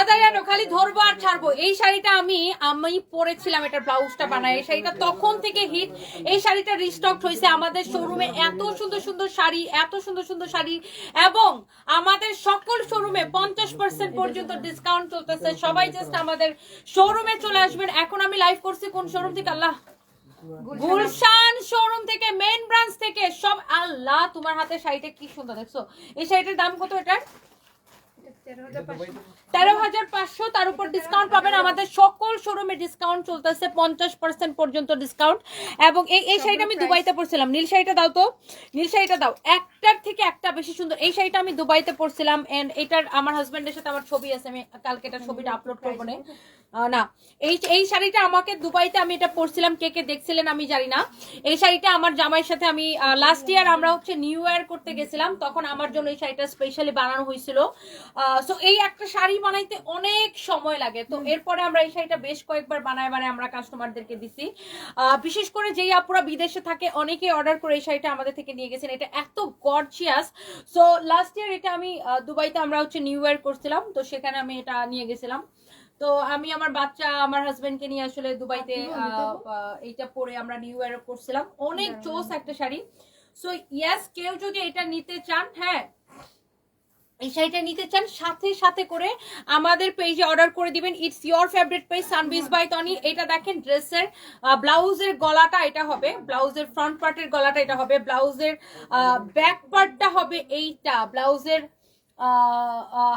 তাড়াতাড়ি আনো, খালি ধরবো আর ছাড়বো। এই শাড়িটা আমি পরেছিলাম, এটা ব্লাউজটা বানায়। এই শাড়িটা তখন থেকে হিট। এই শাড়িটা রিস্টক হয়েছে আমাদের শোরুমে। এত সুন্দর সুন্দর শাড়ি, এত সুন্দর সুন্দর শাড়ি, এবং আমাদের সকল শোরুমে 50% পর্যন্ত ডিসকাউন্ট চলতেছে। সবাই জাস্ট আমাদের শোরুমে চলে আসবেন। এখন আমি লাইভ করছি কোন শোরুম থেকে? আল্লাহ, গুলশান শোরুম থেকে, মেইন ব্রাঞ্চ থেকে সব। আল্লাহ, তোমার হাতে শাড়িটা কি সুন্দর দেখছো। এই শাড়িটার দাম কত? এটার 13,500। তার উপর ডিসকাউন্ট পাবেন। আমাদের সকল শোরুমে ডিসকাউন্ট চলতেছে, 50% পর্যন্ত ডিসকাউন্ট। এবং এই শাড়িটা আমি দুবাইতে পরছিলাম। নীল শাড়িটা দাও তো, নীল শাড়িটা দাও। একটার থেকে একটা বেশি সুন্দর। এই শাড়িটা আমি দুবাইতে পরছিলাম, এন্ড এটার আমার হাজবেন্ডের সাথে আমার ছবি আছে। আমি কালকে এটার ছবিটা আপলোড করবো না। না, এই শাড়িটা আমাকে দুবাইতে আমি এটা পরছিলাম। কে কে দেখছিলেন আমি জানি না। এই শাড়িটা আমার জামাইয়ের সাথে আমি লাস্ট ইয়ার আমরা হচ্ছে নিউ ইয়ার করতে গেছিলাম, তখন আমার জন্য এই শাড়িটা স্পেশালি বানানো হয়েছিল। সো এই একটা শাড়ি বানাইতে অনেক সময় লাগে। তো এরপরে আমরা এই শাড়িটা বেশ কয়েকবার বানায় আমরা কাস্টমারদেরকে দিছি। বিশেষ করে যেই আপুরা বিদেশে থাকে অনেকেই অর্ডার করে এই শাড়িটা আমাদের থেকে নিয়ে গেছেন। এটা এত গর্জিয়াস। সো লাস্ট ইয়ার এটা আমি দুবাইতে আমরা হচ্ছে নিউ ইয়ার করছিলাম, তো সেখানে আমি এটা নিয়ে গেছিলাম। তো আমি আমার বাচ্চা, আমার হাজবেন্ডকে নিয়ে আসলে দুবাইতে এইটা পরে আমরা নিউ ইয়ার করছিলাম। অনেক জোস একটা শাড়ি। সো ইয়েস, কেউ যদি এটা নিতে চান, হ্যাঁ এই শাড়িটা নিতে চান, সাথে সাথে করে আমাদের পেজে অর্ডার করে দিবেন। ইটস ইয়োর ফেভারিট পেজ সানবিজ বাই তনি। এটা দেখেন ড্রেসের ব্লাউজের গলাটা এটা হবে, ব্লাউজের ফ্রন্ট পার্টের গলাটা এটা হবে, ব্লাউজের ব্যাক পার্টটা হবে এইটা, ব্লাউজের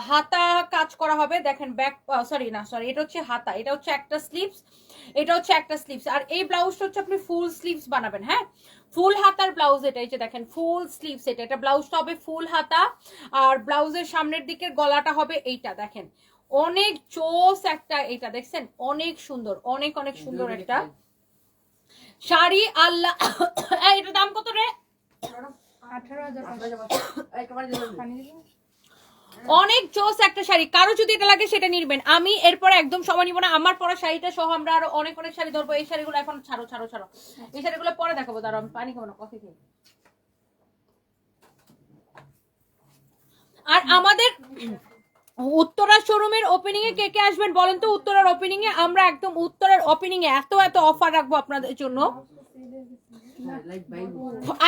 হাতা কাজ করা হবে। দেখেন ব্যাক, সরি এটা হচ্ছে হাতা, এটা হচ্ছে একটা স্লিভস, এটা হচ্ছে একটা স্লিভস। আর এই ব্লাউজটা হচ্ছে আপনি ফুল স্লিভস বানাবেন। হ্যাঁ, ফুল হাতার ব্লাউজ এটা। এই যে দেখেন ফুল স্লিভস, এটা ব্লাউজটা হবে ফুল হাতা। আর ব্লাউজের সামনের দিকের গলাটা হবে এইটা। দেখেন অনেক জোস একটা, এটা দেখছেন অনেক সুন্দর, অনেক অনেক সুন্দর একটা শাড়ি। আল্লাহ, এটার দাম কত রে? 18,000। অনেক জোস একটা শাড়ি। কারো যদি এটা লাগে সেটা নিবেন। আমি এরপরে একদম সময় নিব না। আমার পরা শাড়িটা সহ আমরা আরো অনেক অনেক শাড়ি ধরবো। এই শাড়িগুলো এখন ছাড়ো ছাড়ো ছাড়ো, এই শাড়িগুলো পরে দেখাবো। দাঁড়াও, আমি পানি খাবো না, কফি খাই। আর আমাদের উত্তরা শোরুমের ওপেনিং এ কে কে আসবেন বলেন তো? উত্তরার ওপেনিং এ আমরা একদম উত্তরার ওপেনিং এ এত এত অফার রাখবো আপনাদের জন্য।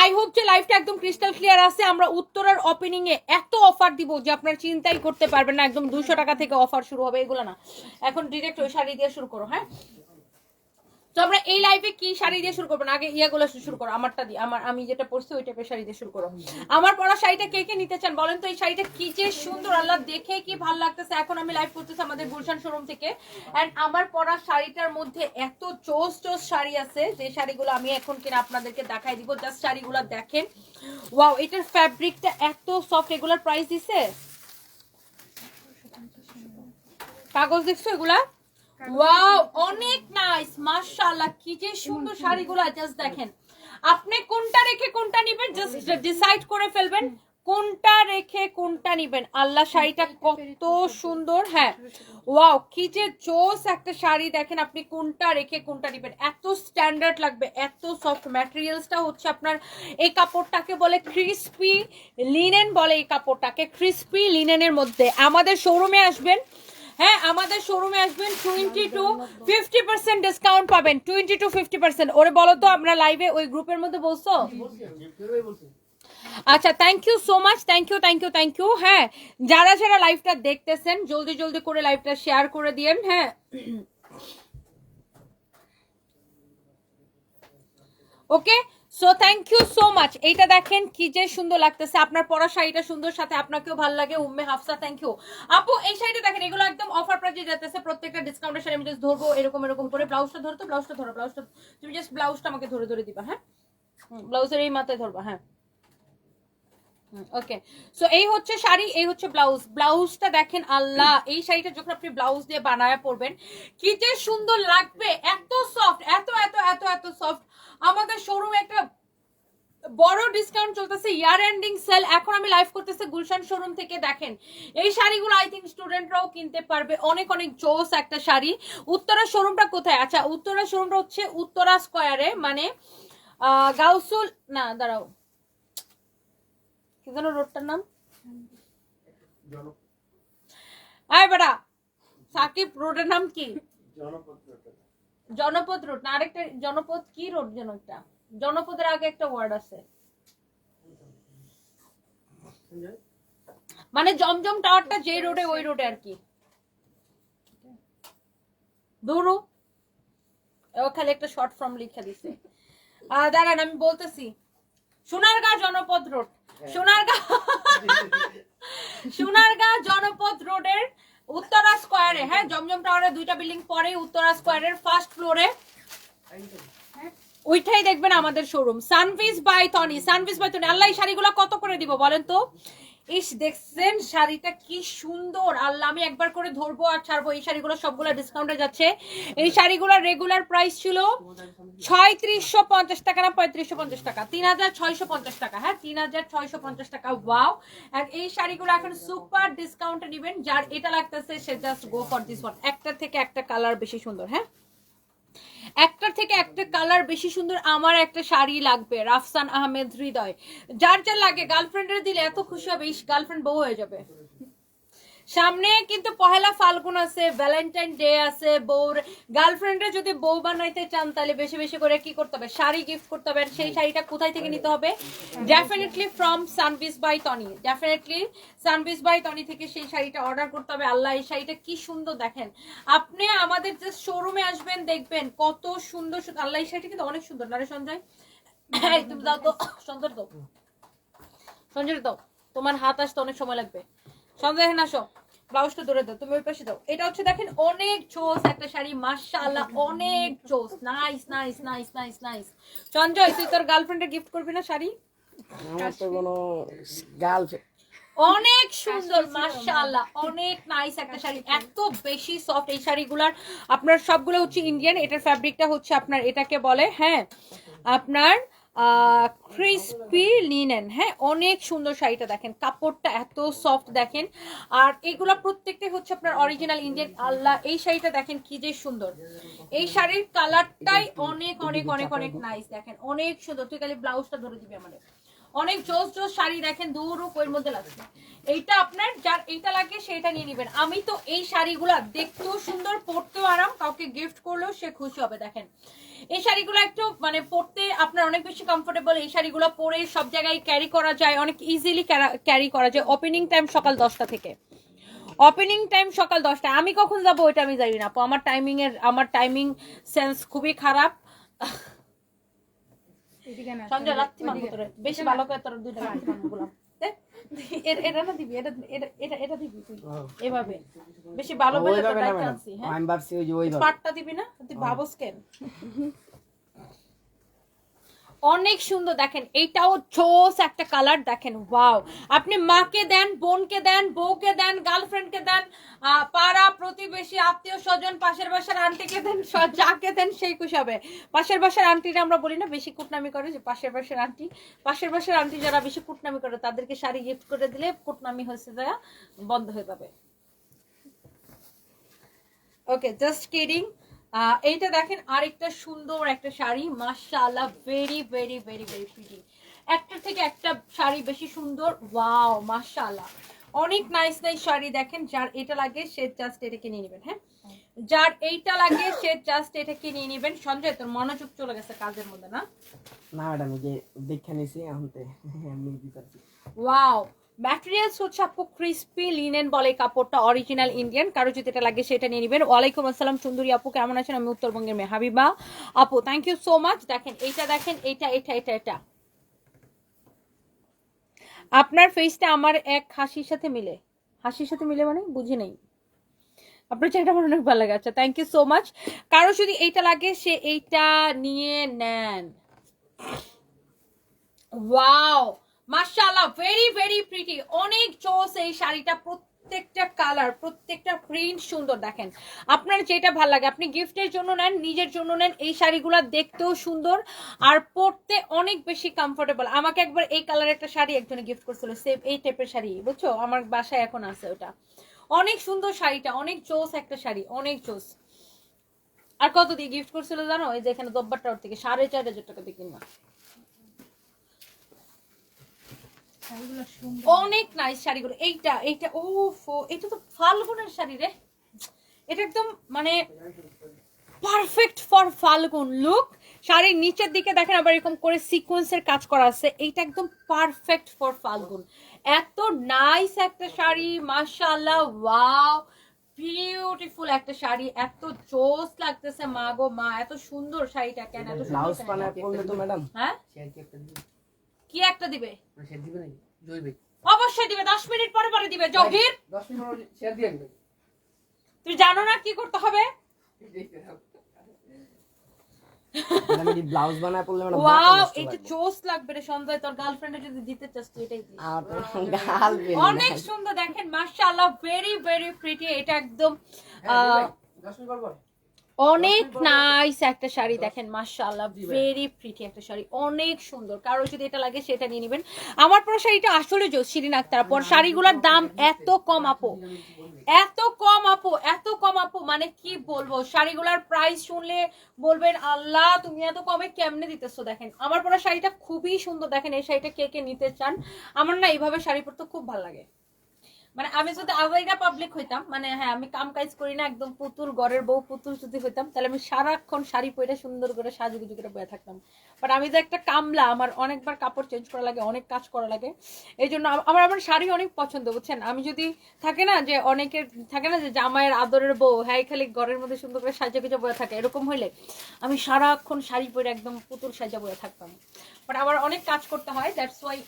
আই হোপ যে লাইভটা একদম ক্রিস্টাল ক্লিয়ার আছে। আমরা উত্তরার ওপেনিং এ এত অফার দিব যে আপনার চিন্তাই করতে পারবেন না। একদম 200 টাকা থেকে অফার শুরু হবে। এগুলো না, এখন ডিরেক্ট ওই শাড়ি দিয়ে শুরু করো। হ্যাঁ, তো আমরা এই লাইভে কি শাড়ি দিয়ে শুরু করবো না, আগে ইয়াগুলো শুরু করো। আমারটা দিয়ে, আমি যেটা পরছি ওই টাইপের শাড়ি দিয়ে শুরু করো। আমার পরা শাড়িটা কে কে নিতে চান বলেন তো? এই শাড়িটা কি যে সুন্দর, আল্লাহ দেখে কি ভালো লাগতেছে। এখন আমি লাইভ করতেছি আমাদের গুলশান শোরুম থেকে, এন্ড আমার পরা শাড়িটার মধ্যে এত চোস চোস শাড়ি আছে যে শাড়িগুলো আমি এখন কিনা আপনাদেরকে দেখাই দিব। জাস্ট শাড়িগুলো দেখেন, ওয়াও, এটার ফ্যাব্রিকটা এত সফট। এগুলার প্রাইস দিছে, কাগজ দেখছো এগুলা? ওয়াও, অনেক নাইস, মাশাআল্লাহ, কি যে সুন্দর শাড়িগুলো। জাস্ট দেখেন, আপনি কোনটা রেখে কোনটা নেবেন জাস্ট ডিসাইড করে ফেলবেন, কোনটা রেখে কোনটা নেবেন। আল্লাহ, শাড়িটা কত সুন্দর। হ্যাঁ, ওয়াও, কি যে জোস একটা শাড়ি। দেখেন আপনি কোনটা রেখে কোনটা নেবেন, এত স্ট্যান্ডার্ড লাগবে, এত সফট। ম্যাটেরিয়ালসটা হচ্ছে আপনার, এই কাপড়টাকে বলে ক্রিস্পি লিনেন বলে। এই কাপড়টাকে ক্রিস্পি লিনেনের মধ্যে আমাদের শোরুমে আসবেন। হ্যাঁ, আমাদের শোরুমে আসবেন, 20 to 50% ডিসকাউন্ট পাবেন। 20 to 50%। ওরে বলো তো, আমরা লাইভে ওই গ্রুপের মধ্যে বলছো? আচ্ছা, thank you so much, thank you thank you thank you. হ্যাঁ, যারা যারা লাইভটা দেখতেছেন জলদি জলদি করে লাইভটা শেয়ার করে দিয়েন। হ্যাঁ, okay, so thank you so much. এইটা দেখেন কি যে সুন্দর লাগতেছে। আপনার পরা শাড়িটা সুন্দর, সাথে আপনাকেও ভালো লাগে। উম্মে হাফসা, থ্যাংক ইউ আপু। এই শাড়িটা দেখেন, এগুলো একদম অফার প্রাইসে যেতেছে। প্রত্যেকটা ডিসকাউন্টের শাড়ি আমি জাস্ট ধরবো এরকম এরকম করে। ব্লাউজটা ধরো তো, ব্লাউজটা ধরো, ব্লাউজটা তুমি জাস্ট ব্লাউজটা আমাকে ধরে ধরে দিবা। হ্যাঁ, ব্লাউজের এই মাথায় ধরবা। হ্যাঁ, ওকে। সো এই হচ্ছে শাড়ি, এই হচ্ছে ব্লাউজ। ব্লাউজটা দেখেন, আল্লাহ, এই শাড়িটা যখন আপনি ব্লাউজ দিয়ে বানায় পরবেন কি যে সুন্দর লাগবে। এত সফট, এত এত এত এত সফট। আমাদের শোরুমে একটা বড় ডিসকাউন্ট চলতেছে, ইয়ার এন্ডিং সেল। এখন আমি লাইভ করতেছি গুলশান শোরুম থেকে। দেখেন এই শাড়িগুলো আই থিঙ্ক স্টুডেন্টরাও কিনতে পারবে। অনেক অনেক জোস একটা শাড়ি। উত্তরা শোরুমটা কোথায়? আচ্ছা, উত্তরা শোরুমটা হচ্ছে উত্তরা স্কয়ারে, মানে গাউসুল, না দাঁড়াও, কি যেন রোডটার নাম? আয় বেটা, সাকিব রোডের নাম কি? জনপদ রোড না আরেকটা জনপদ কি রোড যেন একটা, জনপদের আগে একটা ওয়ার্ড আছে, মানে জমজম টাওয়ারটা যে রোডে ওই রোডে আর কি। দূরু ও খালি একটা শর্ট ফর্ম লিখে দিছে। দাঁড়ান আমি বলতেছি, সোনারগাঁ জনপদ রোড, সোনারগাঁ জনপদ রোডের উত্তরা স্কয়ারে, হ্যাঁ জমজম টাওয়ারের 2টা বিল্ডিং পরে উত্তরা স্কয়ারের ফার্স্ট ফ্লোরে ওইটাই দেখবেন আমাদের শোরুম সানভিস বাই টনি। সানভিস বাই টনি। আল্লাহ এই শাড়িগুলো কত করে দিব বলেন তো? ইস দেখছেন শাড়িটা কি সুন্দর, আল্লাহ আমি একবার করে ধরবো আর ছাড়বো। এই শাড়িগুলো সবগুলো ডিসকাউন্টে যাচ্ছে। এই শাড়িগুলোর রেগুলার প্রাইস ছিল 3650 টাকা না 3550 টাকা, 3650 টাকা, হ্যাঁ 3650 টাকা। ওয়াও। আর এই শাড়িগুলো এখন সুপার ডিসকাউন্টে নেবেন, যার এটা লাগতেছে সে just go for this one. একটার থেকে একটা কালার বেশি সুন্দর, হ্যাঁ একটার থেকে একটা কালার বেশি সুন্দর। আমার একটা শাড়ি লাগবে, রাফসান আহমেদ হৃদয়। যার যার লাগে গার্লফ্রেন্ডের দিলে এত খুশি হবে, গার্লফ্রেন্ড বউ হয়ে যাবে। সামনে কিন্তু পহেলা ফাল্গুন আছে, ভ্যালেন্টাইন ডে আছে। বউর গার্লফ্রেন্ডে যদি বউ বানাইতে চান তাহলে বেশি বেশি করে কি করতে হবে, শাড়ি গিফট করতে হবে। সেই শাড়িটা কোথায় থেকে নিতে হবে? Definitely from Sanvis by Tony, definitely Sanvis by Tony থেকে সেই শাড়িটা অর্ডার করতে হবে। আল্লাহ এই শাড়িটা কি সুন্দর দেখেন, আপনি আমাদের যে শোরুমে আসবেন দেখবেন কত সুন্দর সুন্দর। আল্লাহ এই শাড়িটা কিন্তু অনেক সুন্দর না রে সঞ্জয়? তুমি দাও তো সঞ্জয়, দাও সঞ্জয় দাও, তোমার হাত আসতে অনেক সময় লাগবে। সঞ্জয় এখানে আসো, ব্লাউজটা ধরে দাও, তুমি ওই পাশে দাও। এটা হচ্ছে দেখেন অনেক জোস একটা শাড়ি, মাশাআল্লাহ অনেক জোস, nice nice nice nice nice. Sanjay তুই তোর গার্লফ্রেন্ডে গিফট করবি না শাড়ি? আমার তো কোনো গার্লফ্রেন্ড। অনেক সুন্দর মাশাআল্লাহ, অনেক নাইস একটা শাড়ি, এত বেশি সফট। এই শাড়িগুলার আপনার সবগুলো হচ্ছে ইন্ডিয়ান। এটার ফ্যাব্রিকটা হচ্ছে আপনার এটাকে বলে হ্যাঁ আপনার ক্রিসপি লিনেন, হ্যাঁ অনেক সুন্দর শাড়িটা দেখেন, কাপড়টা এত সফট দেখেন। আর এগুলা প্রত্যেকটাই হচ্ছে আপনার অরিজিনাল ইন্ডিয়ান। আল্লাহ এই শাড়িটা দেখেন কি যে সুন্দর, এই শাড়ির কালারটাই অনেক অনেক অনেক অনেক নাইস দেখেন, অনেক সুন্দর। তুই খালি ব্লাউজটা ধরে দিবি আমাদের। অনেক জোস জোস শাড়ি দেখেন, দূরও কইর মধ্যে লাগছে। এইটা আপনার যার এইটা লাগে সেটা নিয়ে নেবেন। আমি তো এই শাড়িগুলা দেখতেও সুন্দর, পরতেও আরাম, কাউকে গিফট করলেও সে খুশি হবে। দেখেন এই শাড়িগুলো একটু মানে পরতে আপনার অনেক বেশি কমফোর্টেবল। এই শাড়িগুলো পরে সব জায়গায় ক্যারি করা যায়, অনেক ইজিলি ক্যারি করা যায়। ওপেনিং টাইম সকাল 10টা থেকে, ওপেনিং টাইম সকাল 10টা। আমি কখন যাবো ওইটা আমি জানি না, আমার টাইমিং সেন্স খুবই খারাপ। সঞ্জয় রাত্রি মানবো তোরে, বেশি ভালো করে তোর 2টা বললাম এটা না দিবি, এটা দিবি তুই এভাবে বেশি ভালো বলে তো ডাইট আনছি। হ্যাঁ আমি ভাবছি ওই যে ওই পাটটা দিবি না, তুই ভাবস কেন? অনেক সুন্দর দেখেন, এইটাও জোস একটা কালার দেখেন। ওয়াও, আপনি মাকে দেন, বোনকে দেন, বউকে দেন, গার্লফ্রেন্ডকে দেন, পাড়া প্রতিবেশী আত্মীয় স্বজন, পাশের বাসার আন্টিকে দেন, যাকে দেন সেই খুশি হবে। পাশের বাসার আন্টিরা আমরা বলি না বেশি কুটনামি করে, যে পাশের বাসার আন্টি যারা বেশি কুটনামি করে তাদেরকে শাড়ি গিফট করে দিলে কুটনামি হয়েছে দেয়া বন্ধ হয়ে যাবে। ওকে জাস্ট কিডিং। এইটা দেখেন আরেকটা সুন্দর একটা শাড়ি, মাশাআল্লাহ very very very very pretty. একটা থেকে একটা শাড়ি বেশি সুন্দর। ওয়াও মাশাআল্লাহ অনেক নাইস নাইস শাড়ি দেখেন। যার এটা লাগে সে জাস্ট এটাকে নিয়ে নেবেন, হ্যাঁ যার এইটা লাগে সে জাস্ট এটাকে নিয়ে নেবেন। সঞ্জয় তোর মনোযোগ চলে গেছে কাজের মধ্যে না? না ম্যাডাম যে দেখে নিছি আনতে আমি দিতেছি। ওয়াও ম্যাটেরিয়ালস হচ্ছে আপু ক্রিসপি লিনেন বলে কাপড়টা, অরিজিনাল ইন্ডিয়ান। কারো যদি এটা লাগে সেটা নিয়ে নেবেন। ওয়ালাইকুম আসসালাম সুন্দরী আপু, কেমন আছেন? আমি উত্তরবঙ্গের মেয়ে হাবিবা আপু, থ্যাংক ইউ সো মাচ। দেখেন এইটা দেখেন, এটা এটা এটা এটা আপনার ফেসটা আমার এক হাসির সাথে মিলে, হাসির সাথে মিলে মানে বুঝি নেই। আপনার চাইটা আমার অনেক ভালো লাগে। আচ্ছা থ্যাংক ইউ সো মাচ। কারো যদি এইটা লাগে সে এইটা নিয়ে নেন। ওয়াও মাশাআল্লাহ ভেরি ভেরি প্রিটি, অনেক জোস এই শাড়িটা। প্রত্যেকটা কালার প্রত্যেকটা প্রিন্ট সুন্দর দেখেন। আপনার যেটা ভালো লাগে আপনি গিফটের জন্য নেন, নিজের জন্য নেন। এই শাড়িগুলো দেখতেও সুন্দর আর পরতে অনেক বেশি কমফোর্টেবল। আমাকে একবার এই কালারের একটা শাড়ি একজনে গিফট করছিল, সেম এই টাইপের শাড়ি, বুঝছো আমার বাসায় এখন আছে ওটা। অনেক সুন্দর শাড়িটা, অনেক জোস একটা শাড়ি, অনেক জোস। আর কত দিয়ে গিফট করছিল জানো? এই যে এখানে দব্বার টাওয়ার থেকে 4,500 টাকা দিয়ে কিনবা। অনেক নাইস শাড়িগুলো। এইটা এইটা ও এটা তো ফাল্গুনের শাড়ি রে, এটা একদম মানে পারফেক্ট ফর ফাল্গুন লুক। শাড়ির নিচের দিকে দেখেন আবার এরকম করে সিকোয়েন্সের কাজ করা আছে, এইটা একদম পারফেক্ট ফর ফাল্গুন। এত নাইস একটা শাড়ি, মাশাআল্লাহ, ওয়াও, বিউটিফুল একটা শাড়ি, এত জোস লাগতেছে। মা গো মা, এত সুন্দর শাড়িটা কেন এত ব্লাউজ সুন্দর? বানায় পড়লে তো ম্যাডাম হ্যাঁ, শেয়ার কি একটা দিবে? কি একটা দিবে? শেয়ার দিবে নাকি? জৈবিক। অবশ্যই দিবে, 10 মিনিট পরে পরে দিবে। জহির 10 মিনিট পর শেয়ার দিয়ে দিবে। তুই জানো না কি করতে হবে? ম্যাডাম এই ব্লাউজ বানায় পড়লে ম্যাডাম ওয়াও, এটা জোস লাগবে রে সঞ্জয়, তোর গার্লফ্রেন্ডে যদি দিতে চাস তুই এটাই দিস। আর গাল বের অনেক সুন্দর দেখেন, মাশাআল্লাহ, ভেরি ভেরি প্রিটি। এটা একদম 10 মিনিট পর অনেক নাইস একটা শাড়ি দেখেন, মাশাআল্লাহ, ভেরি প্রিটি একটা শাড়ি, অনেক সুন্দর। কারো যদি এটা লাগে সেটা নিয়ে নেবেন। আমার পর শাড়িটা আসলে জোস, শিরিন আক্তার। পর শাড়িগুলোর দাম এত কম আপু, এত কম আপু, এত কম আপু, মানে কি বলবো, শাড়িগুলোর প্রাইস শুনলে বলবেন আল্লাহ তুমি এত কমে কেমনে দিতেছো। দেখেন আমার পরা শাড়িটা খুবই সুন্দর, দেখেন এই শাড়িটা কে কে নিতে চান? আমার না এইভাবে শাড়ি পরতে খুব ভালো লাগে। মানে আমি যদি আজাইরা পাবলিক হইতাম, মানে হ্যাঁ আমি কাম কাজ করি না, একদম পুতুল, ঘরের বউ পুতুল যদি হইতাম, তাহলে আমি সারাক্ষণ শাড়ি পরে সুন্দর করে সাজুগুজু করে বয়ে থাকতাম। বাট আমি যে একটা কামলা, আমার অনেকবার কাপড় চেঞ্জ করা লাগে, অনেক কাজ করা লাগে, এই জন্য আমার আমার শাড়ি অনেক পছন্দ, বুঝছেন। আমি যদি থাকে না যে অনেকের থাকে না যে জামাইয়ের আদরের বউ, হ্যাঁ খালি ঘরের মধ্যে সুন্দর করে সাজা গুজা বয়ে থাকে, এরকম হইলে আমি সারাক্ষণ শাড়ি পরে একদম পুতুল সাজা বয়ে থাকতাম। বাট আমার অনেক কাজ করতে হয়, দ্যাটস ওয়াই।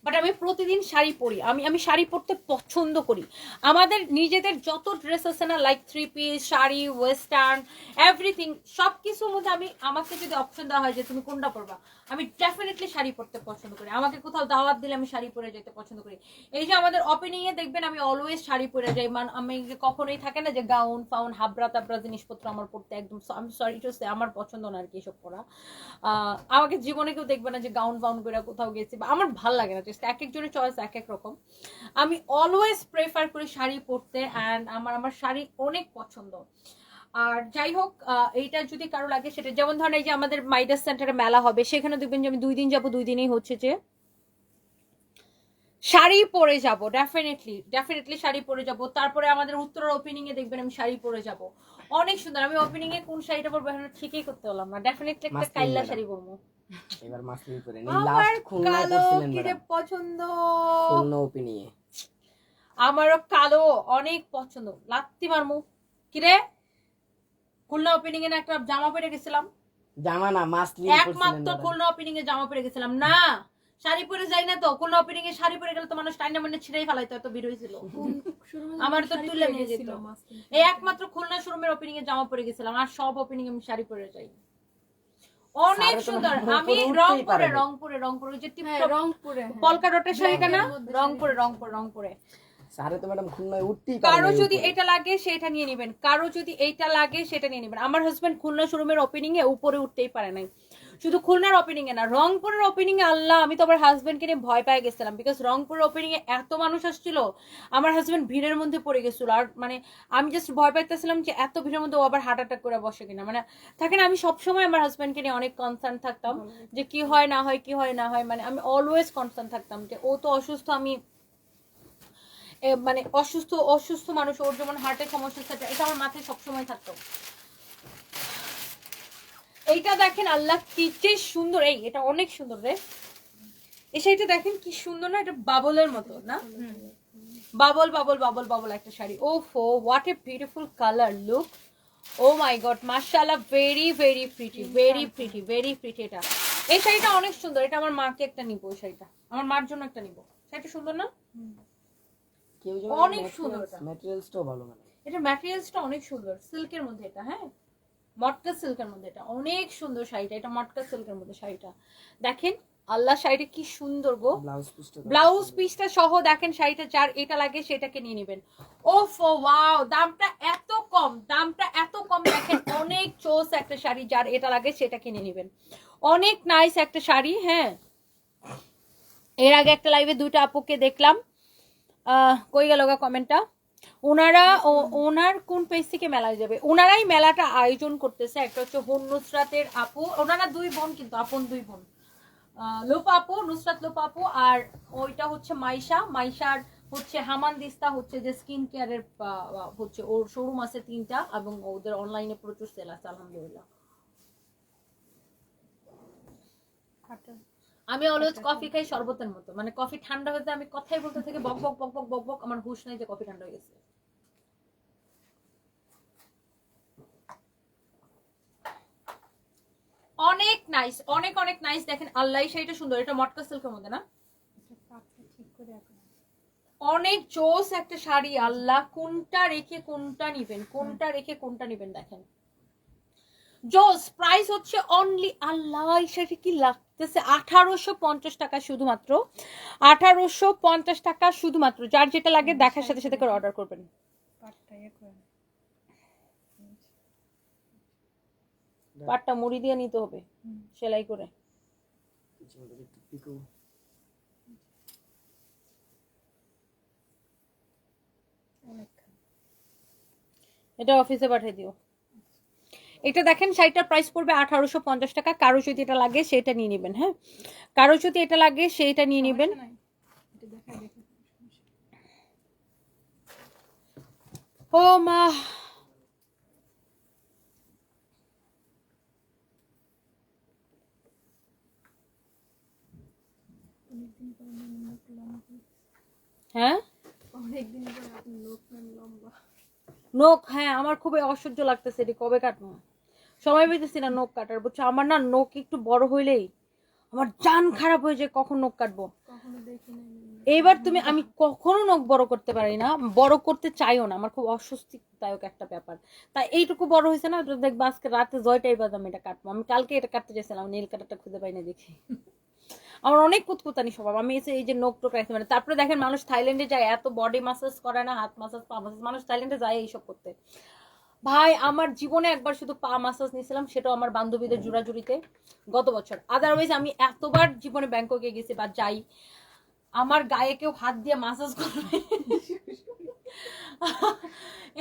বাট আমি প্রতিদিন শাড়ি পরি, আমি শাড়ি পরতে পছন্দ করি। আমাদের নিজেদের যত ড্রেস আছে না, like 3 piece, sari, western, everything, সব কিছুর মধ্যে আমাকে যদি অপশন দেওয়া হয় যে তুমি কোনটা পরবা, আমি ডেফিনেটলি শাড়ি পরতে পছন্দ করি। আমাকে কোথাও দাওয়াত দিলে আমি শাড়ি পরে যেতে পছন্দ করি। এই যে আমাদের ওপেনিং এ দেখবেন আমি অলওয়েজ শাড়ি পরে যাই, আমি কখনোই থাকে না যে গাউন ফাউন হাবরা তাবরা জিনিসপত্র আমার পরতে একদম, আমি সরি টু সে আমার পছন্দ না আর কি এসব পরা। আমাকে জীবনে কেউ দেখবে না যে গাউন ফাউন করে কোথাও গেছি, বা আমার ভালো লাগে না। এক একজনের চয়েস এক এক রকম। আমি অলওয়েজ প্রেফার করি শাড়ি পরতে, অ্যান্ড আমার শাড়ি অনেক পছন্দ। আর যাই হোক, এইটা যদি কারো লাগে সেটা, যেমন ধরেন এই যে আমাদের মাইডাস সেন্টারে মেলা হবে, সেখানে দেখবেন যে আমি 2 দিন যাবো, 2 দিনেই হচ্ছে যে শাড়ি পরে যাব, ডেফিনেটলি শাড়ি পরে যাব। তারপরে আমাদের উত্তরার ওপেনিং এ দেখবেন আমি শাড়ি পরে যাব, অনেক সুন্দর। আমি ওপেনিং এ কোন শাড়িটা পরবো এখন ঠিকই করতে পারলাম না, ডেফিনেটলি একটা কাইল্লা শাড়ি পরবো। এবার মাসলিন পরে নি, আমার লাস্ট খুলনায় কালো পড়ছিলেন কিরে ম্যাডাম, পছন্দ, খুলনা ওপিনিয়ে আমারও কালো অনেক পছন্দ। লাত্তি মারমু কিরে, খুলনা ওপেনিং এ না একটা জামা পরে গেছিলাম, জামা না মাসলিন পড়ছিলেন একমাত্র ম্যাডাম। খুলনা ওপেনিং এ জামা পরে গেছিলাম না, শাড়ি পরে যাই না তো। খুলনা ওপেনিং এ শাড়ি পরে গেলে তো মানুষ টাইনা মানে ছিঁড়াই ফেলাইতো, এত ভিড় হয়েছিল, আমার তো তুলে নিয়ে যেত। এই একমাত্র খুলনা শোরুমের ওপেনিং এ জামা পরে গেছিলাম, আর সব ওপেনিং আমি শাড়ি পরে যাই, অনেক সুন্দর। আমি রংপুরে ওই যে রংপুরে পলকা ডটের শাড়িটা না, রংপুরে। স্যারে তো ম্যাডাম খুলনায় উঠতেই পারে কারো না যদি উপরে। এটা লাগে সেটা নিয়ে নেবেন, কারো যদি এইটা লাগে সেটা নিয়ে নেবেন। আমার হাজবেন্ড খুলনা শোরুমের ওপেনিং এ উপরে উঠতেই পারে নাই, শুধু খুলনার ওপেনিং এ না, রংপুরের ওপেনিং এ আল্লাহ, আমি তো আমার হাজবেন্ডকে নিয়ে ভয় পেয়ে গেছিলাম, বিকজ রংপুরের ওপেনিং এ এত মানুষ আসছিল, আমার হাজবেন্ড ভিড়ের মধ্যে পড়ে গেছিল। আর মানে আমি জাস্ট ভয় পাইতেছিলাম যে এত ভিড়ের মধ্যে ও আবার হার্ট অ্যাটাক করে বসে কিনা। মানে থাকে না, আমি সবসময় আমার হাজবেন্ডকে নিয়ে অনেক কনসার্ন থাকতাম যে কি হয় না হয়, মানে আমি অলওয়েজ কনসার্ন থাকতাম যে ও তো অসুস্থ, আমি মানে অসুস্থ মানুষ, ওর যেমন হার্টের সমস্যা থাকে, এটা আমার মাথায় সবসময় থাকতো। এইটা দেখেন আল্লাহ কি যে সুন্দর, এটা অনেক সুন্দর রে, এই শাড়িটা দেখেন কি সুন্দর না, এটা বাবলের মতো না, বাবল একটা শাড়ি। ওফো, what a beautiful colour, look, oh my god, মাশাআল্লাহ, ভেরি ভেরি প্রিটি। এটা এই শাড়িটা অনেক সুন্দর, এটা আমার মাকে একটা নিবো, এই শাড়িটা আমার মার জন্য একটা নিবো। শাড়িটা সুন্দর না, কেউ যে অনেক সুন্দর, ম্যাটেরিয়ালসটাও ভালো মানে, এটা ম্যাটেরিয়ালসটা অনেক সুন্দর, সিল্কের মধ্যে এটা, হ্যাঁ মটকা সিল্কের মধ্যে, এটা অনেক সুন্দর শাড়িটা, এটা মটকা সিল্কের মধ্যে শাড়িটা দেখেন আল্লাহ, শাড়িটা কি সুন্দর গো, ব্লাউজ পিসটা সহ দেখেন শাড়িটা, যার এটা লাগে সেটাকে নিয়ে নেবেন। ওফো ওয়াও, দামটা এত কম দেখেন, অনেক চোস একটা শাড়ি, যার এটা লাগে সেটাকে নিয়ে নেবেন, অনেক নাইস একটা শাড়ি। হ্যাঁ, এর আগে একটা লাইভে 2টা আপুকে দেখলাম, কই গেল গা কমেন্টটা, ওনার কোন পেজ থেকে মেলায় যাবে, ওনারাই মেলাটা আয়োজন করতেছে। একটা হচ্ছে নুসরাতের আপু, ওনারা 2 বোন কিন্তু আপন 2 বোন, লোপা আপু, নুসরাত লোপা আপু, আর ওইটা হচ্ছে মাইশার হচ্ছে হামানদিস্তা হচ্ছে যে স্কিন কেয়ারের হচ্ছে ওর শোরুম আছে 3টা এবং ওদের অনলাইনে প্রচুর সেল আছে আলহামদুলিল্লাহ। আমি অলওয়েজ কফি খাই শরবতের মতো, মানে কফি ঠান্ডা হতে আমি কথাই বলতে থেকে বক বক বক বক বক বক, আমার হুঁশ নাই যে কফি ঠান্ডা হয়ে গেছে। অনেক নাইস, অনেক অনেক নাইস। দেখেন আল্লাহ শাড়িটা সুন্দর, এটা মটকা সিল্কের মধ্যে না, অনেক জোস একটা শাড়ি। আল্লাহ কোনটা রেখে কোনটা নিবেন, কোনটা রেখে কোনটা নিবেন দেখেন জোস। প্রাইস হচ্ছে অনলি, আল্লাহ এই শাড়ি কি লাগতেছে, 1850 টাকা শুধুমাত্র, 1850 টাকা শুধুমাত্র। যার যেটা লাগে দেখার সাথে সাথে করে অর্ডার করবেন। পাটটা মুড়ি দিয়ে নিতে হবে সেলাই করে। এটা অফিসে পাঠিয়ে দিও। এটা দেখেন শাড়িটার প্রাইস পড়বে 1850 টাকা। কারো যদি এটা লাগে সেটা নিয়ে নেবেন, হ্যাঁ কারো যদি এটা লাগে সেইটা নিয়ে নেবেন। ও মা, হ্যাঁ নখ, হ্যাঁ আমার খুবই অসহ্য লাগতেছে, এটি কবে কাটবো, সময় পেতেছি না নখ কাটার, বুঝছো আমার না নখ একটু বড় হইলেই আমার জান খারাপ হয়ে যায়, কখন নখ কাটবো। এইবার তুমি, আমি কখনো নখ বড় করতে পারি না, বড় করতে চাইও না, আমার খুব অস্বস্তিদায়ক একটা ব্যাপার। তাই এইটুকু বড় হয়েছে না, দেখবো আজকে রাতে জয়টাই বাদাম এটা কাটবো। আমি কালকে এটা কাটতে চাইছিলাম, নীল কাটারটা খুঁজে পাই না দেখি। আমার অনেক কুতকুতানি স্বভাব, আমি এই যে নখ টোক রাখতে পারি। তারপরে দেখেন মানুষ থাইল্যান্ডে যায়, এত বডি মাসাজ করে না, হাত মাসাজ পা মাসাজ, মানুষ থাইল্যান্ডে যায় এইসব করতে। ভাই আমার জীবনে একবার শুধু পা মাসাজ নিয়েছিলাম, সেটাও আমার বান্ধবীদের জোড়াজুড়িতে গত বছর। আদারওয়াইজ আমি এতবার জীবনে ব্যাংককে গেছি বা যাই, আমার গায়ে কেউ হাত দিয়ে মাসাজ করবে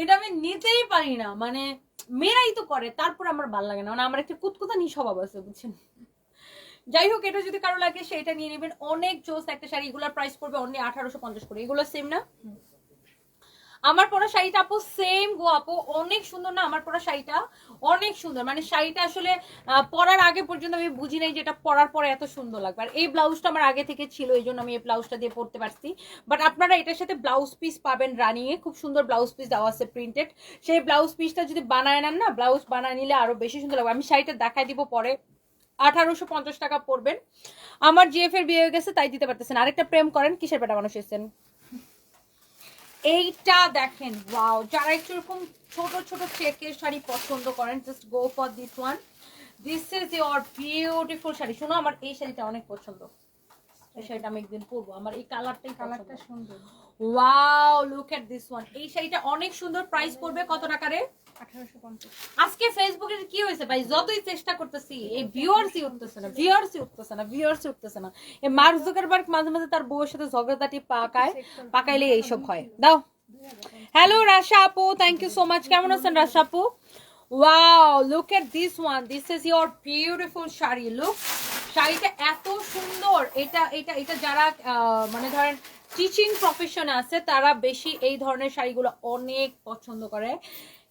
এটা আমি নিতেই পারি না, মানে মেয়েরাই তো করে, তারপর আমার ভালো লাগে না, মানে আমার একটা কুতকুতানি স্বভাব আছে বুঝছেন। যাই হোক, এটা যদি কারো লাগে সেটা নিয়ে নেবেন, অনেক জোস একটা শাড়ি। এগুলোর প্রাইস পড়বে অনলি 1850 করে। এগুলো সেম না, আমার পরা শাড়িটা আপু সেম গো আপু, অনেক সুন্দর না আমার পরা শাড়িটা, অনেক সুন্দর। মানে শাড়িটা আসলে পরার আগে পর্যন্ত আমি বুঝি নাই যে এটা পরার পরে এত সুন্দর লাগবে। আর এই ব্লাউজটা আমার আগে থেকে ছিল, এই জন্য আমি এই ব্লাউজটা দিয়ে পরতে পারছি। বাট আপনারা এটার সাথে ব্লাউজ পিস পাবেন রানিয়ে, খুব সুন্দর ব্লাউজ পিস দেওয়া আছে প্রিন্টেড। সেই ব্লাউজ পিসটা যদি বানায় নেন না, ব্লাউজ বানায় নিলে আরো বেশি সুন্দর লাগবে। আমি শাড়িটা দেখাই দিব পরে। 1850 টাকা পড়বেন। আমার জিএফ এর বিয়ে হয়ে গেছে তাই দিতে পারতেছেন। আরেকটা প্রেম করেন, কিসের বেটা মানুষ এসেছেন। এইটা দেখেন, ওয়াও, যারা একটু এরকম ছোট ছোট চেকের শাড়ি পছন্দ করেন, just go for this one. This is your beautiful sari. শোনো, আমার এই শাড়িটা অনেক পছন্দ, এই শাড়িটা আমি একদিন পরবো, আমার এই কালারটা সুন্দর। Wow, look at this one. এই শাড়িটা অনেক সুন্দর। প্রাইস পড়বে কত টাকা রে? 1850। আজকে ফেসবুকে কি হয়েছে ভাই, যতই চেষ্টা করতেছি এই ভিউয়ার্সই উঠতেছে না, ভিউয়ার্সই উঠতেছে না। এই মার্ক জুকারবার্গ মাঝে মাঝে তার বউয়ের সাথে ঝগড়াঝাটি পাকাইলে এইসব হয়। দাও। হ্যালো রাশা আপু, থ্যাংক ইউ সো মাচ। কেমন আছেন রাশা আপু? Wow, look at this one. This is your beautiful sari. Look, শাড়িটা এত সুন্দর। এটা এটা এটা যারা মানে ধরেন টিচিং প্রফেশনে আছে তারা বেশি এই ধরনের শাড়িগুলো অনেক পছন্দ করে।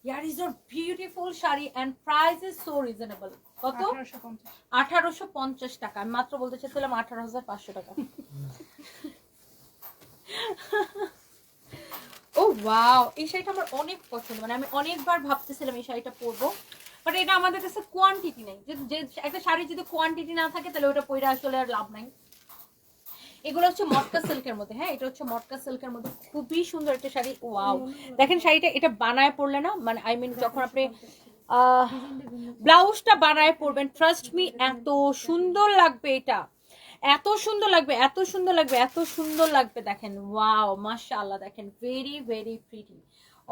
Here is your beautiful sari and price is so reasonable. কত? 1850 টাকা। আমি মাত্র বলতে চাইছিলাম 18,500 টাকা। ও ওয়াও, এই শাড়িটা আমার অনেক পছন্দ, মানে আমি অনেকবার ভাবতেছিলাম এই শাড়িটা পরবো, বাট এটা আমাদের কাছে কোয়ান্টিটি নেই। যে একটা শাড়ি যদি কোয়ান্টিটি না থাকে তাহলে ওটা পরে আসলে আর লাভ নাই। এগুলো হচ্ছে মটকা সিল্কের মধ্যে, হ্যাঁ এটা হচ্ছে মটকা সিল্কের মধ্যে, খুবই সুন্দর একটা শাড়ি। ওয়াও, দেখেন শাড়িটা, এটা বানায় পড়লে না, মানে আই মিন যখন আপনি ব্লাউজটা বানায় পরবেন, ট্রাস্ট মি এত সুন্দর লাগবে, এটা এত সুন্দর লাগবে, এত সুন্দর লাগবে, এত সুন্দর লাগবে। দেখেন, ওয়াও, মাশাআল্লাহ, দেখেন ভেরি ভেরি প্রিটি,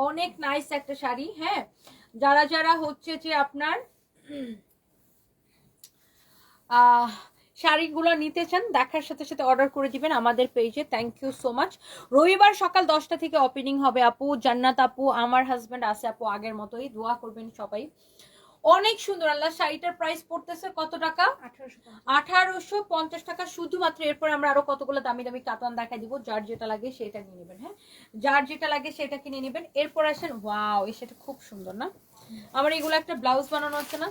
অনেক নাইস একটা শাড়ি। হ্যাঁ, যারা যারা হচ্ছে যে আপনার শাড়িগুলো নিতে চান দেখার সাথে সাথে অর্ডার করে দিবেন আমাদের পেজে। Thank you so much. রবিবার সকাল 10টা থেকে ওপেনিং হবে আপু। জান্নাত আপু, আমার হাজব্যান্ড আছে আপু আগের মতোই, দোয়া করবেন সবাই। অনেক সুন্দর। আল্লাহ, শাড়িটার প্রাইস পড়তেছে কত টাকা? 1850 টাকা শুধুমাত্র। এরপর আমরা আরো কতগুলো দামি দামি কাতান দেখাই দিব, যার যেটা লাগে সেটা নিয়ে নেবেন। হ্যাঁ, যার যেটা লাগে সেটা কিনে নেবেন। এরপর আসেন, ওয়াও, এই সেটা খুব সুন্দর না? আমার এগুলো একটা ব্লাউজ বানানো আছে না?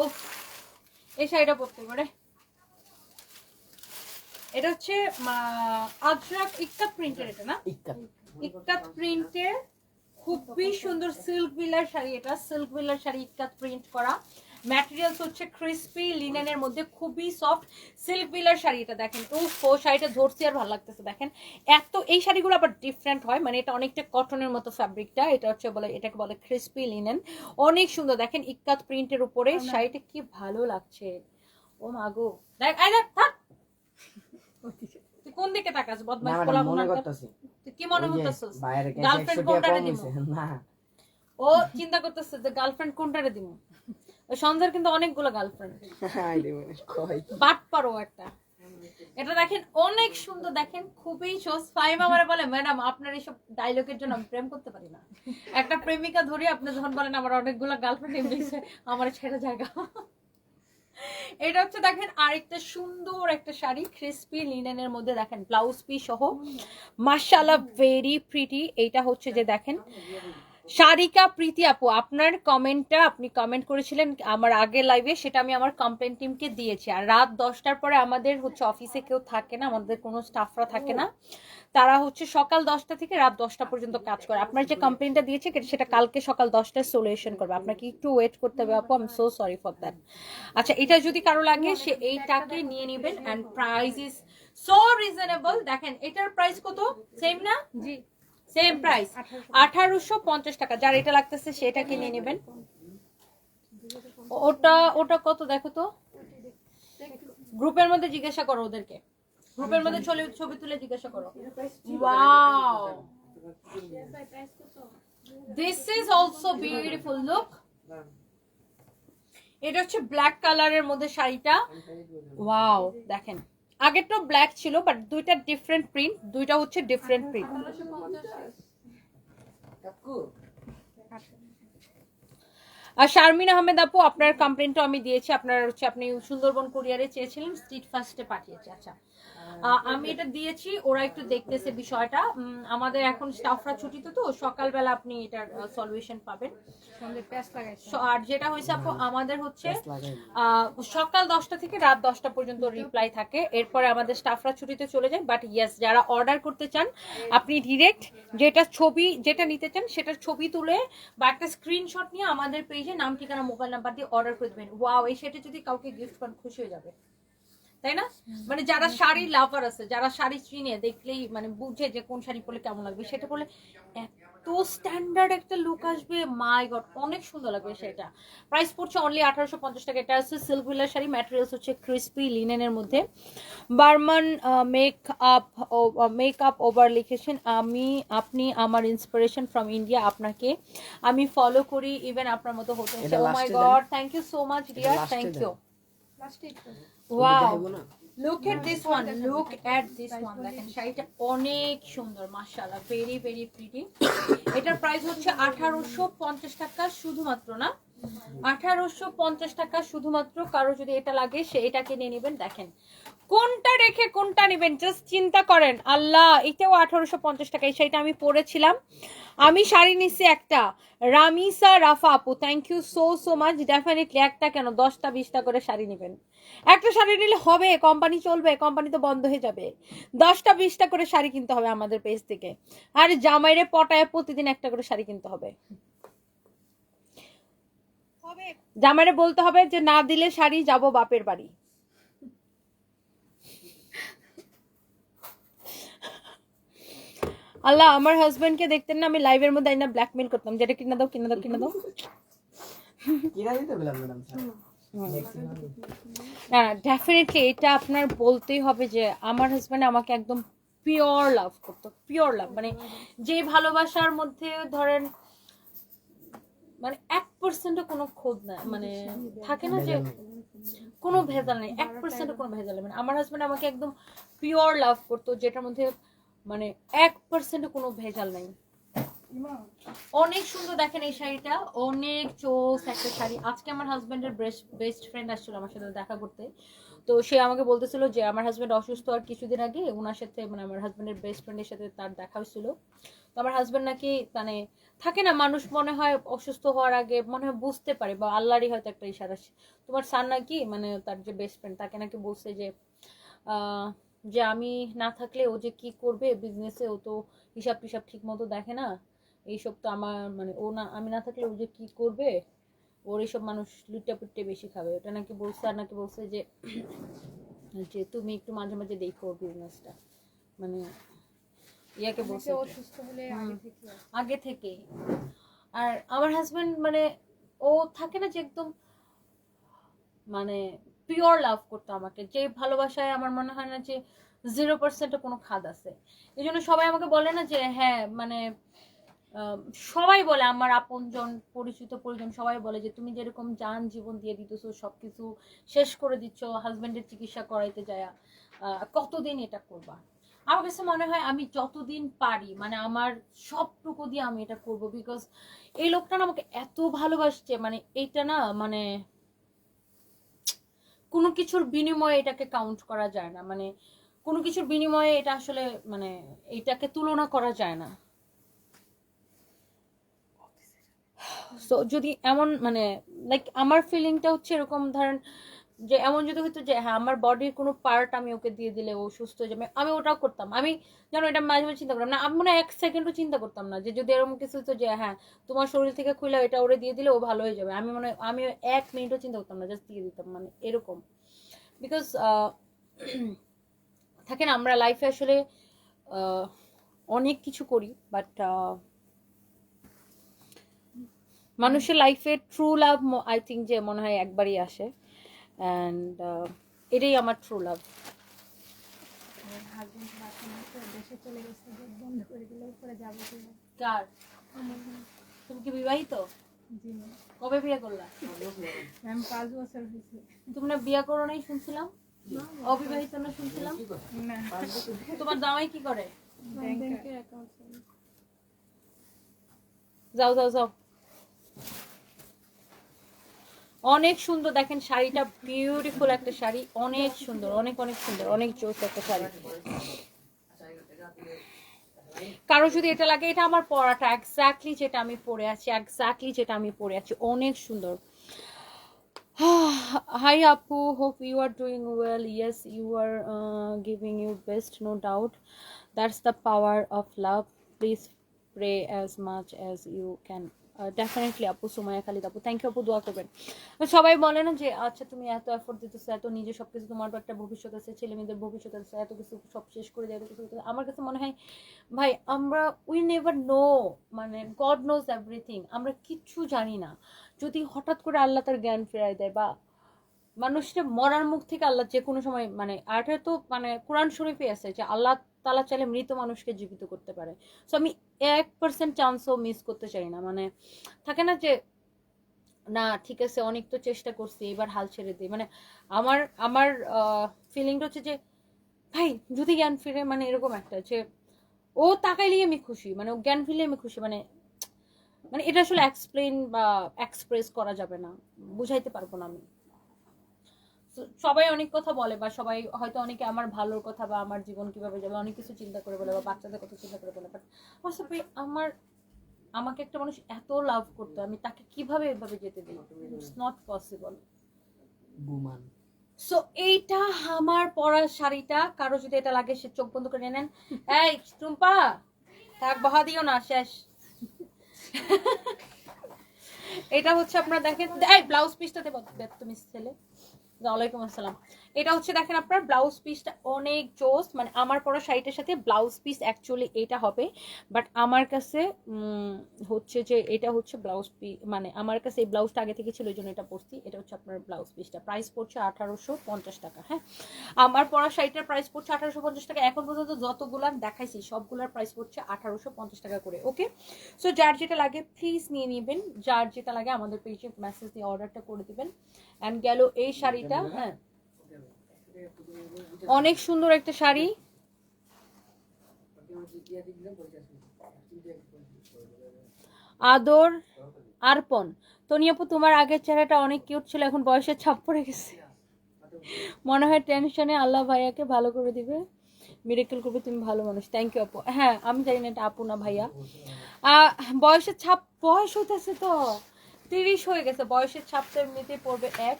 উফ, এই শাড়িটা পরতে পারে। এটা হচ্ছে আজরাক ইক্কাত প্রিন্টের, এটা না? ইক্কাত প্রিন্টের খুবই সুন্দর সিল্ক বিলার শাড়ি। এটা সিল্ক বিলার শাড়ি, ইক্কাত প্রিন্ট করা। ম্যাটেরিয়ালস হচ্ছে ক্রিসপি লিনেনের মধ্যে, খুবই সফট সিল্ক বিলার শাড়ি। এটা দেখেন, শাড়িটা ধরছি আর ভালো লাগতেছে। দেখেন এত, এই শাড়িগুলো আবার ডিফারেন্ট হয়, মানে এটা অনেকটা কটনের মতো ফ্যাব্রিকটা। এটা হচ্ছে বলে, এটাকে বলে ক্রিসপি লিনেন। অনেক সুন্দর। দেখেন ইক্কাত প্রিন্টের উপরে শাড়িটা কি ভালো লাগছে। ও মাগো, দেখ, আই দেখ, থাক। তুই কোন দিকে তাকাস বদমাইশ পোলা? মনে করতেছি তুই কি মনে করতেছিস? বাইরে কাছে গার্লফ্রেন্ড 100 কোনটারে টাকা কম দিব? হইছে না। ও চিন্তা করতেছে যে গার্লফ্রেন্ড কোনটারে দিব। ওই সঞ্জয়ের কিন্তু অনেকগুলো গার্লফ্রেন্ড। আইডি মানে কই বাট পারো একটা। এটা দেখেন অনেক সুন্দর। দেখেন খুবই সহজ। ফাইম আমারে বলে, ম্যাডাম আপনার এইসব ডায়লগের জন্য আমি প্রেম করতে পারি না। একটা প্রেমিকা ধরে আপনি যখন বলেন আমার অনেকগুলো গার্লফ্রেন্ড এমনিছে, আমার ছেড়ে জায়গা। এটা হচ্ছে দেখেন আরেকটা সুন্দর একটা শাড়ি, ক্রিসপি লিনেনের মধ্যে। দেখেন ব্লাউজ পিস সহ, মাশাআল্লাহ ভেরি প্রিটি। এইটা হচ্ছে যে দেখেন শারিকা প্রীতি আপু, আপনার কমেন্টটা আপনি কমেন্ট করেছিলেন আমার আগের লাইভে, সেটা আমি আমার কমপ্লেন টিমকে দিয়েছি। আর রাত 10টার পরে আমাদের হচ্ছে অফিসে কেউ থাকে না, আমাদের কোনো স্টাফরা থাকে না। তারা হচ্ছে সকাল 10টা থেকে রাত 10টা পর্যন্ত কাজ করে। আপনার যে কমপ্লেনটা দিয়েছে সেটা কালকে সকাল 10টায় সলিউশন করবে। আপনাকে একটু ওয়েট করতে হবে আপু, I am so sorry for that. আচ্ছা, এটা যদি কারো লাগে সে এইটাকে নিয়ে নেবেন। And price is so reasonable. দেখেন এটার প্রাইস কত? সেম না? জি, সেম প্রাইস, 1850 টাকা। যার এটা লাগতেছে সেটা কিনে নেবেন। ওটা কত দেখো তো, গ্রুপের মধ্যে জিজ্ঞাসা করো ওদেরকে, গ্রুপের মধ্যে ছবি তুলে জিজ্ঞাসা করো। Wow, this is also beautiful. Look, এটা হচ্ছে ব্ল্যাক কালারের মধ্যে শাড়িটা। ওয়াও, দেখেন আগেরটা ব্ল্যাক ছিল বাট দুইটা ডিফারেন্ট প্রিন্ট, দুইটা হচ্ছে ডিফারেন্ট প্রিন্ট। আর শারমিন আহমেদ আপু, আপনার কমপ্লেনটা আমি দিয়েছি। আপনার হচ্ছে আপনি সুন্দরবন কুরিয়ারে চেয়েছিলেন, স্ট্রিট ফাস্টে পাঠিয়েছি। আচ্ছা, আমি এটা দিয়েছি, ওরা একটু দেখতেছে বিষয়টা। আমাদের এখন স্টাফরা ছুটিতে, তো সকালবেলা আপনি এটার সলিউশন পাবেন। আর যেটা হয়েছে আপু, আমাদের হচ্ছে সকাল 10টা থেকে রাত 10টা পর্যন্ত রিপ্লাই থাকে। এরপরে আমাদের স্টাফরা ছুটিতে চলে যায়। বাট ইয়েস, যারা অর্ডার করতে চান আপনি ডিরেক্ট যেটা নিতে চান সেটার ছবি তুলে বা একটা স্ক্রিনশট নিয়ে আমাদের পেজে নাম, ঠিকানা, মোবাইল নাম্বার দিয়ে অর্ডার করে দেবেন। ওয়াও, এই সেটা যদি কাউকে গিফট করেন খুশি হয়ে যাবে, তাই না? মানে যারা শাড়ি লাভার আছে, যারা শাড়ি চিনে, দেখলেই মানে বুঝে যে কোন শাড়ি পরলে কেমন লাগবে, সেটা পরলে এত স্ট্যান্ডার্ড একটা লুক আসবে, মাই গড, অনেক সুন্দর লাগবে সেটা। প্রাইস পড়ছে অনলি 1850 টাকা। এটা হচ্ছে সিল্ক বিলার শাড়ি, ম্যাটেরিয়ালস হচ্ছে ক্রিসপি লিনেনের মধ্যে। বার্মান মেকআপ ওভার লিখেছেন, আপনি আমার ইন্সপিরেশন ফ্রম ইন্ডিয়া, আপনাকে আমি ফলো করি, ইভেন আপনার মতো হতে। Oh my god, thank you so much dear, thank you. Wow, look at this one, look at this one. দেখেন শাড়িটা অনেক সুন্দর, মাশাআল্লাহ, ভেরি ভেরি প্রিটি। এটার প্রাইস হচ্ছে 1850 টাকা শুধুমাত্র, না 1850 টাকা শুধুমাত্র। কারো যদি এটা লাগে সে এটাকে নিয়ে নেবেন। দেখেন কোনটা রেখে কোনটা নেবেন, জাস্ট চিন্তা করেন। আল্লাহ, এটাও 1850 টাকা। এই শাড়িটা আমি পরেছিলাম। আমি শাড়ি নিচ্ছি একটা, রামিসা রাফা আপু, thank you so much. Definitely একটা কেন 10টা 20টা করে শাড়ি নেবেন। একটা শাড়ি নিলে হবে, কোম্পানি চলবে? কোম্পানি তো বন্ধ হয়ে যাবে। 10টা 20টা করে শাড়ি কিনতে হবে আমাদের পেজ থেকে। আর জামাইরে পটায় প্রতিদিন একটা করে শাড়ি কিনতে হবে। জামাইরে বলতে হবে যে না দিলে শাড়ি যাব বাপের বাড়ি। আল্লাহ, আমার হাজবেন্ডকে দেখতেন না, আমি লাইভের মধ্যে আইনা ব্ল্যাকমেল করতাম, যেটা কিনা দাও কিনা দাও কিনা দাও। কিনা দিতে বললাম ম্যাডাম স্যার। না, ডেফিনেটলি এটা আপনার বলতেই হবে যে আমার হাজবেন্ড আমাকে একদম পিওর লাভ করতো, পিওর লাভ। মানে যে ভালোবাসার মধ্যে ধরেন মানে 1% কোনো খোঁজ নাই, মানে থাকে না যে কোনো ভেজাল নেই, 1% কোনো ভেজাল নেই। মানে আমার হাজবেন্ড আমাকে একদম পিওর লাভ করতো, যেটার মধ্যে মানে 1% কোনো ভেজাল নাই। অনেক সুন্দর দেখেন এই শাড়িটা, অনেক চোস একটা শাড়ি। আজকে আমার হাজবেন্ডের বেস্ট ফ্রেন্ড আসছিল আমার সাথে দেখা করতে, তো সে আমাকে বলতেছিল যে আমার হাজবেন্ড অসুস্থ, আর কিছুদিন আগে ওনার সাথে মানে আমার হাজবেন্ডের বেস্ট ফ্রেন্ডের সাথে তার দেখা হয়েছিল। তো আমার হাজবেন্ড নাকি মানে থাকে না মানুষ মনে হয় অসুস্থ হওয়ার আগে মনে হয় বুঝতে পারে, বা আল্লাহরই হয়তো একটা ইশারা। তোমার সান নাকি মানে তার যে বেস্ট ফ্রেন্ড তাকে নাকি বলছে যে যে আমি না থাকলে ও যে কি করবে বিজনেসে, ও তো হিসাব টিসাব ঠিক মতো দেখে না, এইসব তো আমার মানে ও না, আমি না থাকলে ও যে কি করবে, ওর এইসব মানুষ লুটে পুটে বেশি খাবে, ওটা নাকি বলছে। আর নাকি বলছে যে যে তুমি একটু মাঝে মাঝে দেখো বিজনেসটা, মানে ইয়াকে বলছে অসুস্থ হলে আগে থেকে। আর আমার হাজবেন্ড মানে ও থাকে না যে একদম মানে পিওর লাভ করতো আমাকে, যে ভালোবাসায় আমার মনে হয় না যে 0% কোনো খাদ আছে। এই জন্য সবাই আমাকে বলে না যে হ্যাঁ মানে সবাই বলে আমার আপনজন পরিচিত পরিজন সবাই বলে যে তুমি যেরকম জান জীবন দিয়ে দিতেছো, সবকিছু শেষ করে দিচ্ছ হাজবেন্ডের চিকিৎসা করাইতে যায়, কতদিন এটা করবা। আমার কাছে মনে হয় আমি যতদিন পারি মানে আমার সবটুকু দিয়ে আমি এটা করব, বিকজ এই লোকটা না আমাকে এত ভালোবাসছে, মানে এইটা না মানে কোনো কিছুর বিনিময়ে এটাকে কাউন্ট করা যায় না, মানে কোনো কিছুর বিনিময়ে এটা আসলে মানে এটাকে তুলনা করা যায় না। সো যদি এমন মানে লাইক আমার ফিলিংটা হচ্ছে এরকম, ধরেন যে এমন যদি হতো যে হ্যাঁ আমার বডির কোনো পার্ট আমি ওকে দিয়ে দিলে ও সুস্থ হয়ে যাবে, আমি ওটাও করতাম। আমি জানো এটা মাঝে মাঝে চিন্তা করতাম না, আমি মনে হয় 1 সেকেন্ডও চিন্তা করতাম না যে যদি এরকম কিছু হতো যে হ্যাঁ তোমার শরীর থেকে খুলে এটা ওরে দিয়ে দিলে ও ভালো হয়ে যাবে, আমি মনে হয় আমি 1 মিনিটও চিন্তা করতাম না, জাস্ট দিয়ে দিতাম, মানে এরকম। বিকজ থাকে না আমরা লাইফে আসলে অনেক কিছু করি, বাট মানুষের লাইফে ট্রু লাভ আই থিঙ্ক যে মনে হয় একবারই আসে, অ্যান্ড এটাই আমার ট্রু লাভ। দেশে চলে গেছে, বন্ধ করে দিলে উপরে যাবো কিনা। কার? তুমি কি বিবাহিত? জি না, কবে বিয়ে করলা? আমি 5 বছর হয়েছে। তুমি না বিয়ে করো নাই শুনছিলাম, অবিবাহিত না শুনছিলাম। না, তোমার জামাই কি করে? ব্যাংকের অ্যাকাউন্ট। যাও যাও যাও। অনেক সুন্দর দেখেন শাড়িটা, বিউটিফুল একটা শাড়ি, অনেক সুন্দর, অনেক অনেক সুন্দর, অনেক জোস একটা শাড়ি। কারো যদি এটা লাগে, এটা আমার পরাটা এক্স্যাক্টলি যেটা আমি পরে আছি, এক্স্যাক্টলি যেটা আমি পরে আছি, অনেক সুন্দর। Hi Apu, hope you are doing well. Yes, you are giving your best, no doubt. That's the power of love. Please pray as much as you can. Definitely আপু, সুমাইয়া খালিদ আপু, থ্যাংক ইউ আপু, দোয়া করবেন। সবাই বলে না যে আচ্ছা তুমি এত এফোর্ট দিতেছো, এত নিজে সবকিছু, তোমার একটা ভবিষ্যৎ আছে, ছেলে মেয়েদের ভবিষ্যৎ আছে, এত কিছু সব শেষ করে দেয়, এত কিছু। আমার কাছে মনে হয় ভাই আমরা উই নেভার নো, মানে গড নোজ এভরিথিং, আমরা কিচ্ছু জানি না। যদি হঠাৎ করে আল্লাহ তার জ্ঞান ফেরাই দেয়, বা মানুষটা মরার মুখ থেকে আল্লাহ যে কোনো সময় মানে আরটা তো মানে কোরআন শরীফে আছে যে আল্লাহ তাআলা চাইলে মৃত মানুষকে জীবিত করতে পারে। সো আমি 1% চান্সও মিস করতে চাই না, মানে থাকে না যে না ঠিক আছে অনেক তো চেষ্টা করছি এবার হাল ছেড়ে দিই, মানে আমার আমার ফিলিংটা হচ্ছে যে ভাই যদি জ্ঞান ফিরে, মানে এরকম একটা যে ও তাকাইলেই আমি খুশি, মানে ও জ্ঞান ফিরলে আমি খুশি, মানে মানে এটা আসলে এক্সপ্লেন বা এক্সপ্রেস করা যাবে না, বুঝাইতে পারবো না আমি। সবাই অনেক কথা বলে, বা সবাই হয়তো অনেকে আমার ভালোর কথা বা আমার জীবন কিভাবে যাবে অনেক কিছু চিন্তা করে বলে, বা বাচ্চাদের কথা চিন্তা করে বলে, বাট আমার আমাকে একটা মানুষ এত লাভ করতো, আমি তাকে কিভাবে এভাবে যেতে দিই? It's not possible. গুমান। সো এইটা আমার পরার শাড়িটা, কারো যদি এটা লাগে সে চোখ বন্ধ করে নেন। এই টুম্পা থাক, বহা দিও না, শেষ। এটা হচ্ছে আপনারা দেখেন, এই ব্লাউজ পিসটাতে তুমি ছেলে। ওয়ালাইকুম আসসালাম। এটা হচ্ছে দেখেন আপনার ব্লাউজ পিসটা অনেক জোস, মানে আমার পরা শাড়িটার সাথে ব্লাউজ পিস অ্যাকচুয়ালি এটা হবে, বাট আমার কাছে হচ্ছে যে এটা হচ্ছে ব্লাউজ পিস, মানে আমার কাছে এই ব্লাউজটা আগে থেকে ছিল, এই জন্য এটা পরছি। এটা হচ্ছে আপনার ব্লাউজ পিসটা, প্রাইস পড়ছে 1850 টাকা। হ্যাঁ, আমার পরা শাড়িটার প্রাইস পড়ছে 1850 টাকা। এখন পর্যন্ত যতগুলার দেখাইছি সবগুলার প্রাইস পড়ছে 1850 টাকা করে। ওকে, সো যার যেটা লাগে প্লিজ নিয়ে নেবেন, যার যেটা লাগে আমাদের পেজে মেসেজ দিয়ে অর্ডারটা করে দিবেন। অ্যান্ড গেল এই শাড়িটা, হ্যাঁ অনেক সুন্দর একটা শাড়ি। আদর আরপন। তনি আপু তোমার আগের চেহারাটা অনেক কিউট ছিল, এখন বয়সের ছাপ পড়ে গেছে, মনে হয় টেনশনে আল্লাহ ভাইয়াকে ভালো করে দিবে, মিরাকেল করবে, তুমি ভালো মানুষ। থ্যাংক ইউ আপু। হ্যাঁ আমি জানি না এটা আপু না ভাইয়া। বয়সের ছাপ, বয়স হইতেছে তো 30 হয়ে গেছে, বয়সের ছাপ তো এমনিতেই পড়বে। 1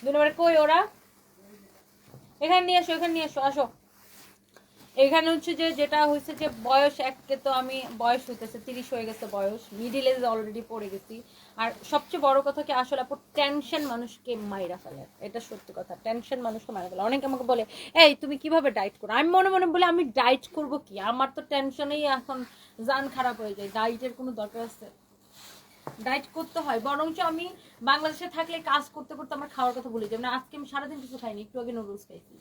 2 নম্বরে কই ওরা, এখানে নিয়ে আসো, এখানে নিয়ে আসো, আসো। এখানে হচ্ছে যে যেটা হয়েছে যে বয়স এককে তো আমি বয়স হইতেছে 30 হয়ে গেছে, বয়স মিডিল এজ অলরেডি পড়ে গেছি। আর সবচেয়ে বড় কথা কি আসলে আপু টেনশন মানুষকে মাইরা ফেলে, এটা সত্যি কথা, টেনশন মানুষকে মাইরা ফেলে। অনেকে আমাকে বলে এই তুমি কিভাবে ডায়েট করো, আমি মনে মনে বলি আমি ডায়েট করব কি, আমার তো টেনশনেই এখন জান খারাপ হয়ে যায়, ডায়েটের কোনো দরকার আছে? ডায়েট করতে হয়, বরঞ্চ আমি বাংলাদেশে থাকলে কাজ করতে করতে আমার খাওয়ার কথা ভুলে যাই, মানে আজকে আমি সারাদিন কিছু খাইনি, একটু আগে নুডলস খাইছি।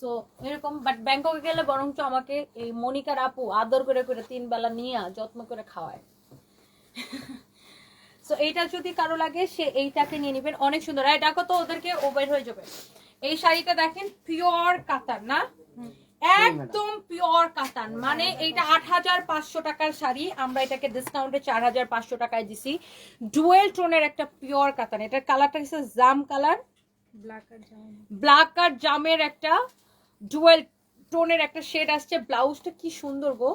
সো এরকম, বাট ব্যাংককে গেলে বরঞ্চ আমাকে এই মনিকার আপু আদর করে করে 3 বেলা নিয়ে যত্ন করে খাওয়ায়। সো এইটা যদি কারো লাগে সে এইটাকে নিয়ে নেবেন, অনেক সুন্দর। এটা কত ওদেরকে ওভার হয়ে যাবে। এই শাড়িটা দেখেন পিওর কাতান না, একদম পিওর কাতান, মানে এইটা 8500 টাকার শাড়ি, আমরা এটাকে ডিসকাউন্টে 4500 টাকায় দিছি। ডুয়েল টোনের একটা পিওর কাতান, এটার কালারটা হচ্ছে জাম কালার, ব্ল্যাক আর জামের একটা ডুয়েল টোনের একটা শেড আসছে। ব্লাউজটা কি সুন্দর গো,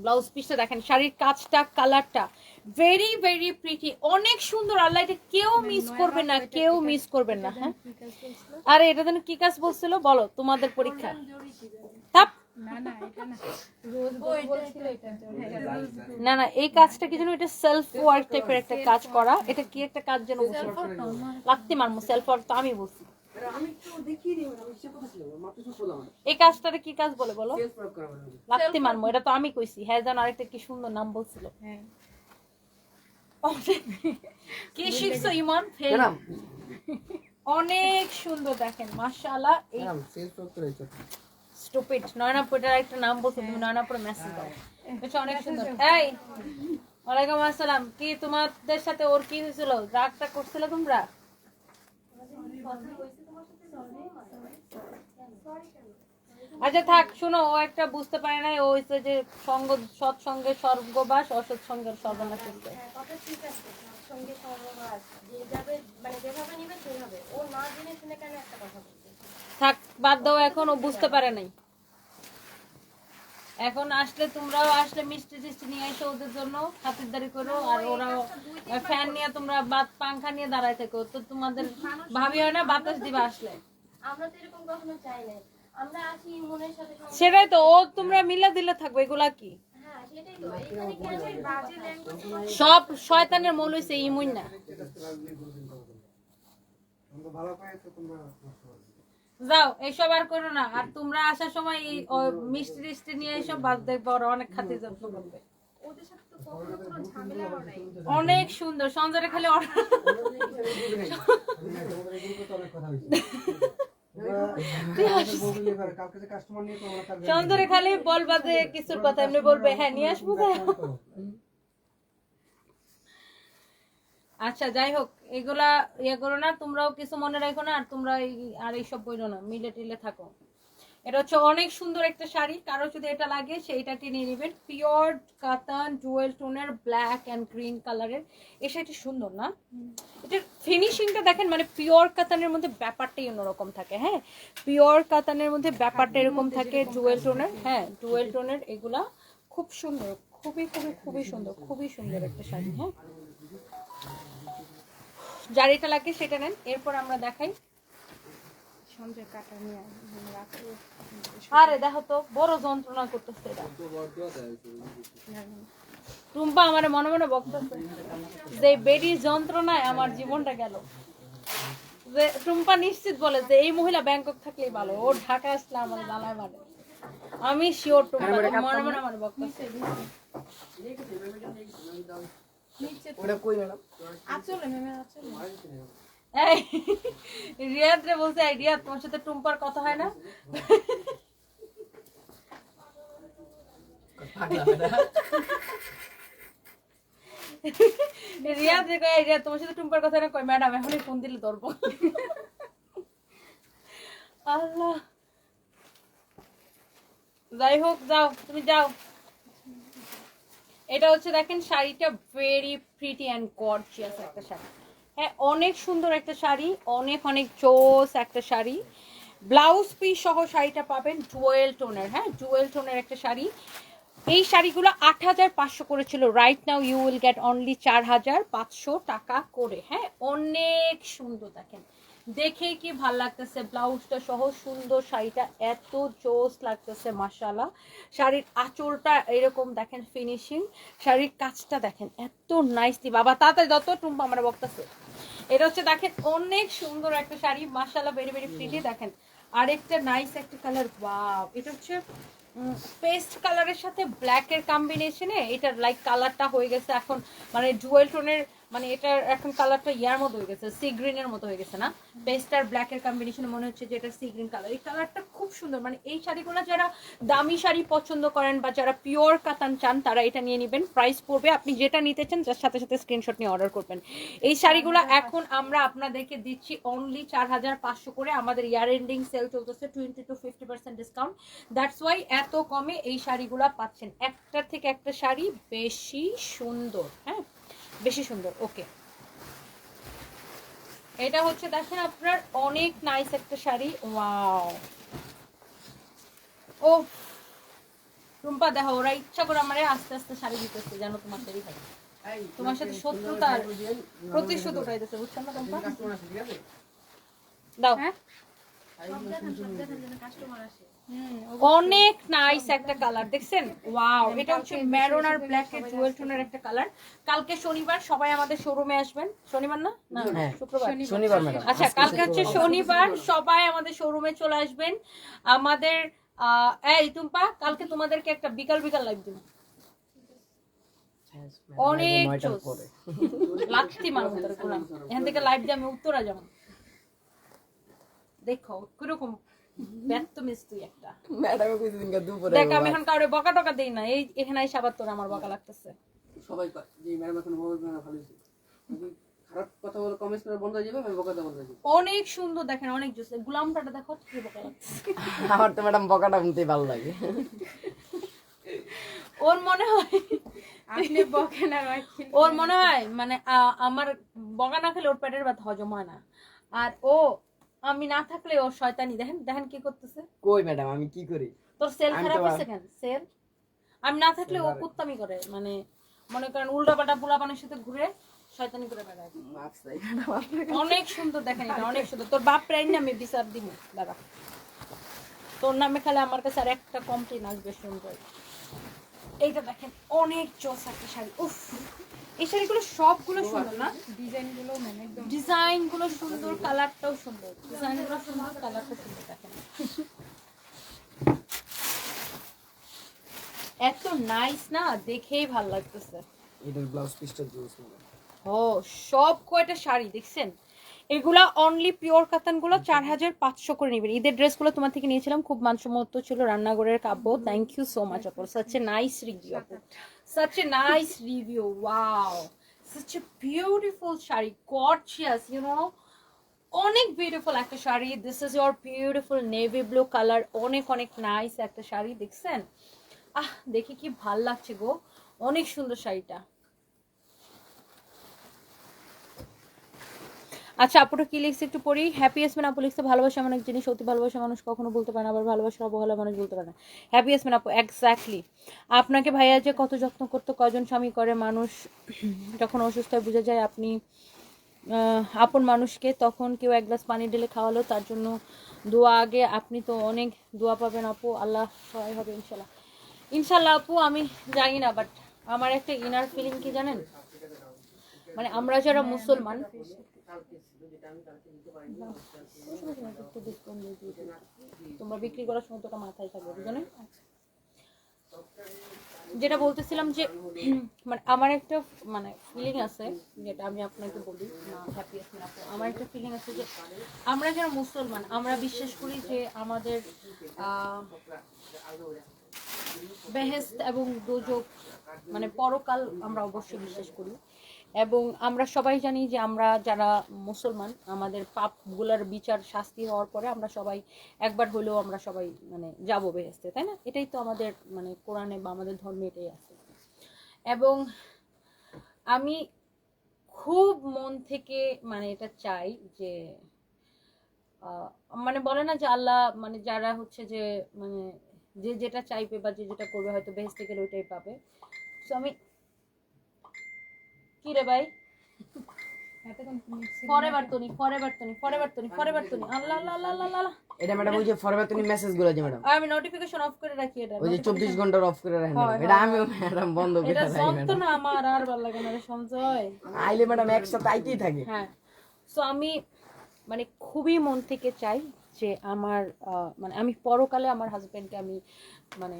ব্লাউজ পিসটা দেখেন, শাড়ির কাজটা, কালারটা ভেরি ভেরি প্রিটি, অনেক সুন্দর। আল্লাহ এটা কেউ মিস করবে না, কেউ মিস করবেন না। হ্যাঁ আরে এটা যেন কি কাজ বলছিল বলো, তোমাদের পরীক্ষা তাপ না না এই কাজটা কি যেন, এটা সেলফ ওয়ার্ক টাইপের একটা কাজ করা, এটা কি একটা কাজ যেন লাগতে মারমো, সেলফ ওয়ার্ক তো আমি বলছি, এই কাজটারে কি কাজ বলে বলো, লাগতে মারমো, এটা তো আমি কইছি। হ্যাঁ জানো আরেকটা কি সুন্দর নাম বলছিল, কি শিখছো ইমন, অনেক সুন্দর দেখেন মাশাআল্লাহ। এই স্টুপিড নয়নাপুরের একটা নাম বলছো তুমি, নয়নাপুরে মেসেজ দাও, এটা অনেক সুন্দর। এই ওয়ালাইকুম আসসালাম, কি তোমাদের সাথে ওর কি হয়েছিল, রাগটা করছিলে তোমরা? আচ্ছা থাক, শোনো, ও একটা বুঝতে পারে না, ও হচ্ছে যে সঙ্গ, সৎসঙ্গের স্বর্গবাস, অসৎ সঙ্গের সর্বনাশ হচ্ছে। থাক বাদ দাও, এখন ও বুঝতে পারে নাই, এখন আসলে তোমরাও আসলে মিষ্টি টিষ্টি নিয়ে এসো ওদের জন্য, খাতিরদারি করো, আর ওরাও ফ্যান নিয়ে, তোমরা পাংখা নিয়ে দাঁড়ায় থেকো, তো তোমাদের ভাবি হয় না বাতাস দিবা আসলে। আমরা তো এরকম কখনো চাই না, আমরা আসি মনের সাথে। সেটাই তো, ও তোমরা মিলা দিলে থাকবে, এগুলা কি হ্যাঁ সেটাই তো, এখানে কেন বাজে ল্যাঙ্গুয়েজ, সব শয়তানের মূল হইছে ইমুন না। যাও এইসব আর করো না, আর তোমরা আসার সময় এই মিষ্টি টিষ্টি নিয়ে এসব, বাদ দেখবো ওরা অনেক খাতির যত্ন করবে। ওদের সাথে তো কখনো কোনো ঝামেলা হয় নাই। অনেক সুন্দর, সঞ্জরে খালি সঞ্জরে খালি বলবা যে কিছুর কথা, এমনি বলবে হ্যাঁ নিয়ে আসবো। আচ্ছা যাই হোক, এগুলা ইয়ে করো না, তোমরাও কিছু মনে রাখো না, আর তোমরা আর এইসব বইলো না, মিলে টিলে থাকো। এটা হচ্ছে অনেক সুন্দর একটা শাড়ি, কারো যদি এটা লাগে সেইটাকে নিয়ে নেবেন, পিওর কাতান ডুয়েল টোনের ব্ল্যাক অ্যান্ড গ্রিন কালারের। এই শাড়িটা সুন্দর না, এটার ফিনিশিংটা দেখেন, মানে পিওর কাতানের মধ্যে ব্যাপারটাই অন্যরকম থাকে। হ্যাঁ পিওর কাতানের মধ্যে ব্যাপারটা এরকম থাকে, ডুয়েল টোনের, হ্যাঁ ডুয়েল টোনের, এগুলা খুব সুন্দর, খুবই খুবই খুবই সুন্দর, খুবই সুন্দর একটা শাড়ি। হ্যাঁ যার এটা লাগে সেটা নেন। এরপর আমরা দেখাই, আরে দেখো তো বড় যন্ত্রণা করতেছে এটা, টুম্পা আমার মনে মনে বকতেছে যে বেডির যন্ত্রণায় আমার জীবনটা গেল। যে টুম্পা নিশ্চিত বলে যে এই মহিলা ব্যাংকক থাকলেই ভালো, ও ঢাকা আসলে আমার জ্বালায় মানে, আমি শিওর টুম্পা মনে মনে আমার বকতেছে। রিয়াদ রে বলছে, রিয়াদ তোমার সাথে টুম্পার কথা হয় না? রিয়াদ রে কয়, রিয়াদ তোমার সাথে টুম্পার কথা না, কয় ম্যাডাম এখনই ফোন দিলে ধরবো। আল্লাহ, যাই হোক যাও তুমি যাও। এটা হচ্ছে দেখেন শাড়িটা ভেরি প্রিটি অ্যান্ড গর্জিয়াস একটা শাড়ি। হ্যাঁ, অনেক সুন্দর একটা শাড়ি, অনেক অনেক জোস একটা শাড়ি। ব্লাউজ পিস সহ শাড়িটা পাবেন জুয়েল টোনের। হ্যাঁ, জুয়েল টোনের একটা শাড়ি। এই শাড়িগুলো 8,500 করেছিল, right now you will get only 4,500 টাকা করে। হ্যাঁ, অনেক সুন্দর দেখেন, দেখে কি ভাল লাগতেছে, ব্লাউজটা সহ সুন্দর শাড়িটা, এত জোস লাগতেছে মাশাআল্লাহ। শাড়ির আঁচলটা এরকম দেখেন ফিনিশিং, শাড়ির কাজটা দেখেন এত নাইসলি। বাবা তাড়াতাড়ি যত টুম্পা আমরা বক্তাছে। এটা হচ্ছে দেখেন অনেক সুন্দর একটা শাড়ি মাশাআল্লাহ, ভেরি ভেরি প্রিটি। দেখেন আরেকটা নাইস একটা কালার, ওয়াও, এটা হচ্ছে পেস্ট কালারের সাথে ব্ল্যাকের কম্বিনেশনে এটার লাইক কালারটা হয়ে গেছে এখন, মানে জুয়েল টোনের, মানে এটার এখন কালারটা ইয়ার মতো হয়ে গেছে, সি গ্রিনের মতো হয়ে গেছে না, পেস্ট আর ব্ল্যাকের কম্বিনেশনে মনে হচ্ছে যে এটা সি গ্রিন কালার। এই কালারটা খুব সুন্দর, মানে এই শাড়িগুলো যারা দামি শাড়ি পছন্দ করেন বা যারা পিওর কাতান চান তারা এটা নিয়ে নেবেন। প্রাইস পড়বে, আপনি যেটা নিতে চান যার সাথে সাথে স্ক্রিনশট নিয়ে অর্ডার করবেন। এই শাড়িগুলো এখন আমরা আপনাদেরকে দিচ্ছি অনলি 4,500 করে। আমাদের ইয়ার এন্ডিং সেল চলতেছে, 20 to 50% ডিসকাউন্ট। দ্যাটস ওয়াই এত কমে এই শাড়িগুলো পাচ্ছেন। একটার থেকে একটা শাড়ি বেশি সুন্দর, হ্যাঁ বেশি সুন্দর। ওকে, এটা হচ্ছে দেখেন আপনার অনেক নাইস একটা শাড়ি, ওয়াও। ও রুম্পা দেখো, ওরা ইচ্ছা করে আমারে আস্তে আস্তে শাড়ি দিতেছে, জানো তোমার দেরি হয়, তোমার সাথে শত্রুতার প্রতিশোধ উঠাইতেছে, বুঝছো না রুম্পা? কাস্টমার আছে, ঠিক আছে? দাও। হ্যাঁ অনেক নাইস একটা কালার দেখছেন, ওয়াও। এটা হচ্ছে মেরুন আর ব্ল্যাক এর জুয়েল টোনের একটা কালার। কালকে শনিবার, সবাই আমাদের শোরুমে আসবেন। শনিবার না, না হ্যাঁ, শুক্রবার, শনিবার ম্যাডাম। আচ্ছা কালকে হচ্ছে শনিবার, সবাই আমাদের শোরুমে চলে আসবেন। আমাদের এই টুম্পা, কালকে তোমাদেরকে একটা বিকাল বিকাল লাইভ দিব, অনেক জোস লাগতি মানুষ এখান থেকে লাইভ দিয়ে আমি উত্তরা যাবো, দেখো কিরকম ব্যর্থ মিস্ত্রি একটা। ম্যাডামে কইছে দিনকা দুপুরে দেখ আমি এখন কাউরে বকা টকা দেই না, এই এখানে আইসা আবার তোর আমার বকা লাগতেছে। সবাই কয় যে ম্যাডাম এখন বলবে না, ভালো হয়েছে। যদি খারাপ কথা বলে কমেন্টস করে বন্ধ হয়ে যাবে, আমি বকাতে বন্ধ হয়ে যাবে। অনেক সুন্দর দেখেন, অনেক জোস। গুলামটাটা দেখো কি বকা লাগছে। আমার তো ম্যাডাম বকাটা শুনতেই ভালো লাগে। ওর মনে হয় আপনি বকেন আর ওর মনে হয় মানে আমার বকা না খেলে ওর পেটের ব্যথা হজম হয় না। আর ও আমি না থাকলে ওর শয়তানি দেখেন, দেখেন কি করতেছে। কই ম্যাডাম আমি কি করি? তোর সেল আমি খারাপ তো হয়েছে কেন? সেল আমি না থাকলে ও কুত্তামি করে, মানে মনে করেন উল্টা পাল্টা পোলাপানের সাথে ঘুরে শয়তানি করে বেড়ায়। মাফ চাই ম্যাডাম আপনার কাছে। অনেক সুন্দর দেখেন, এটা অনেক সুন্দর। তোর বাপ প্রায় না আমি বিচার দিব দাদা, তোর নামে খালি আমার কাছে আর একটা কমপ্লেন আসবে সুন্দর। এইটা দেখেন অনেক জোস একটা শাড়ি, উফ। এই শাড়িগুলো সবগুলো সুন্দর না, ডিজাইন গুলো মানে একদম ডিজাইন গুলো সুন্দর, কালারটাও সুন্দর, ডিজাইন গুলো সুন্দর, কালারটাও সুন্দর। দেখেন এত নাইস না, দেখেই ভাল লাগতেছে। এটার ব্লাউজ পিসটা জুস ম্যাডাম। ও সব কয়টা শাড়ি দেখছেন, এগুলা অনলি পিওর কাতান গুলো 4,500 করে নেবেন। ঈদের ড্রেসগুলো তোমার থেকে নিয়েছিলাম, খুব মানসম্মত ছিল, রান্নাঘরের কাব্য। থ্যাংক ইউ সো মাচ আপু, সাচ এ নাইস রিভিউ আপু, such a nice review, wow, such a beautiful sari, gorgeous, you know, অনেক বিউটিফুল একটা শাড়ি। This is your beautiful navy blue colour, অনেক অনেক নাইস একটা শাড়ি দেখছেন। দেখি কি ভাল লাগছে গো, অনেক সুন্দর শাড়িটা। আচ্ছা আপুটা কি লিখছে একটু পড়ি। হ্যাপি ইয়াসমিন আপু লিখছে, ভালোবাসা এমন এক জিনিস, অতি ভালোবাসা মানুষ কখনো বলতে পারে না, আবার ভালোবাসার অবহেলা মানুষ বলতে পারে না। হ্যাপি ইয়াসমিন আপু, এক্স্যাক্টলি। আপনাকে ভাইয়া যে কত যত্ন করতো, কয়জন স্বামী করে, মানুষ যখন অসুস্থ হয়ে বুঝে যায় আপনি আপন মানুষকে, তখন কেউ এক গ্লাস পানি ঢেলে খাওয়ালো, তার জন্য দোয়া আগে। আপনি তো অনেক দোয়া পাবেন আপু, আল্লাহ সহায় হবে ইনশাল্লাহ। ইনশাল্লাহ আপু, আমি জানি না, বাট আমার একটা ইনার ফিলিং কি জানেন, মানে আমরা যারা মুসলমান, তোমরা বিক্রি করার সময় তোটা মাথায় থাকবে, বুঝলে? যেটা বলতেছিলাম যে মানে আমার একটা মানে ফিলিং আছে, যেটা আমি আপনাকে বলি না, হ্যাপি আপু, আমার একটা ফিলিং আছে যে আমরা যারা মুসলমান, আমরা বিশ্বাস করি যে আমাদের বেহেশত এবং দোজখ মানে পরকাল আমরা অবশ্যই বিশ্বাস করি। এবং আমরা সবাই জানি যে আমরা যারা মুসলমান, আমাদের পাপগুলোর বিচার শাস্তি হওয়ার পরে আমরা সবাই একবার হলেও আমরা সবাই মানে যাবো বেহেশতে, তাই না? এটাই তো আমাদের মানে কোরআনে বা আমাদের ধর্মে এটাই আছে। এবং আমি খুব মন থেকে মানে এটা চাই যে মানে বলে না যে আল্লাহ মানে যারা হচ্ছে যে মানে যে যেটা চাইবে বা যে যেটা করবে হয়তো বেহেশতে গেলে ওইটাই পাবে। সো আমি কি রে ভাই ফরএভার তনি আল্লাহ আল্লাহ আল্লাহ আল্লাহ। এটা ম্যাডাম ওই যে ফরএভার তুমি মেসেজ গুলো যে ম্যাডাম আমি নোটিফিকেশন অফ করে রাখি এটা, ওই যে 24 ঘন্টা অফ করে রাখেন হয়, এটা হয়, আমিও ম্যাডাম বন্ধ করে এটা রাখি সত্য না আমার আর ভালো লাগে না রে সঞ্জয়। আইলে ম্যাডাম একসাথে আইতেই থাকে। হ্যাঁ, সো আমি মানে খুবই মন থেকে চাই যে আমার মানে আমি পরকালে আমার হাজবেন্ডকে আমি মানে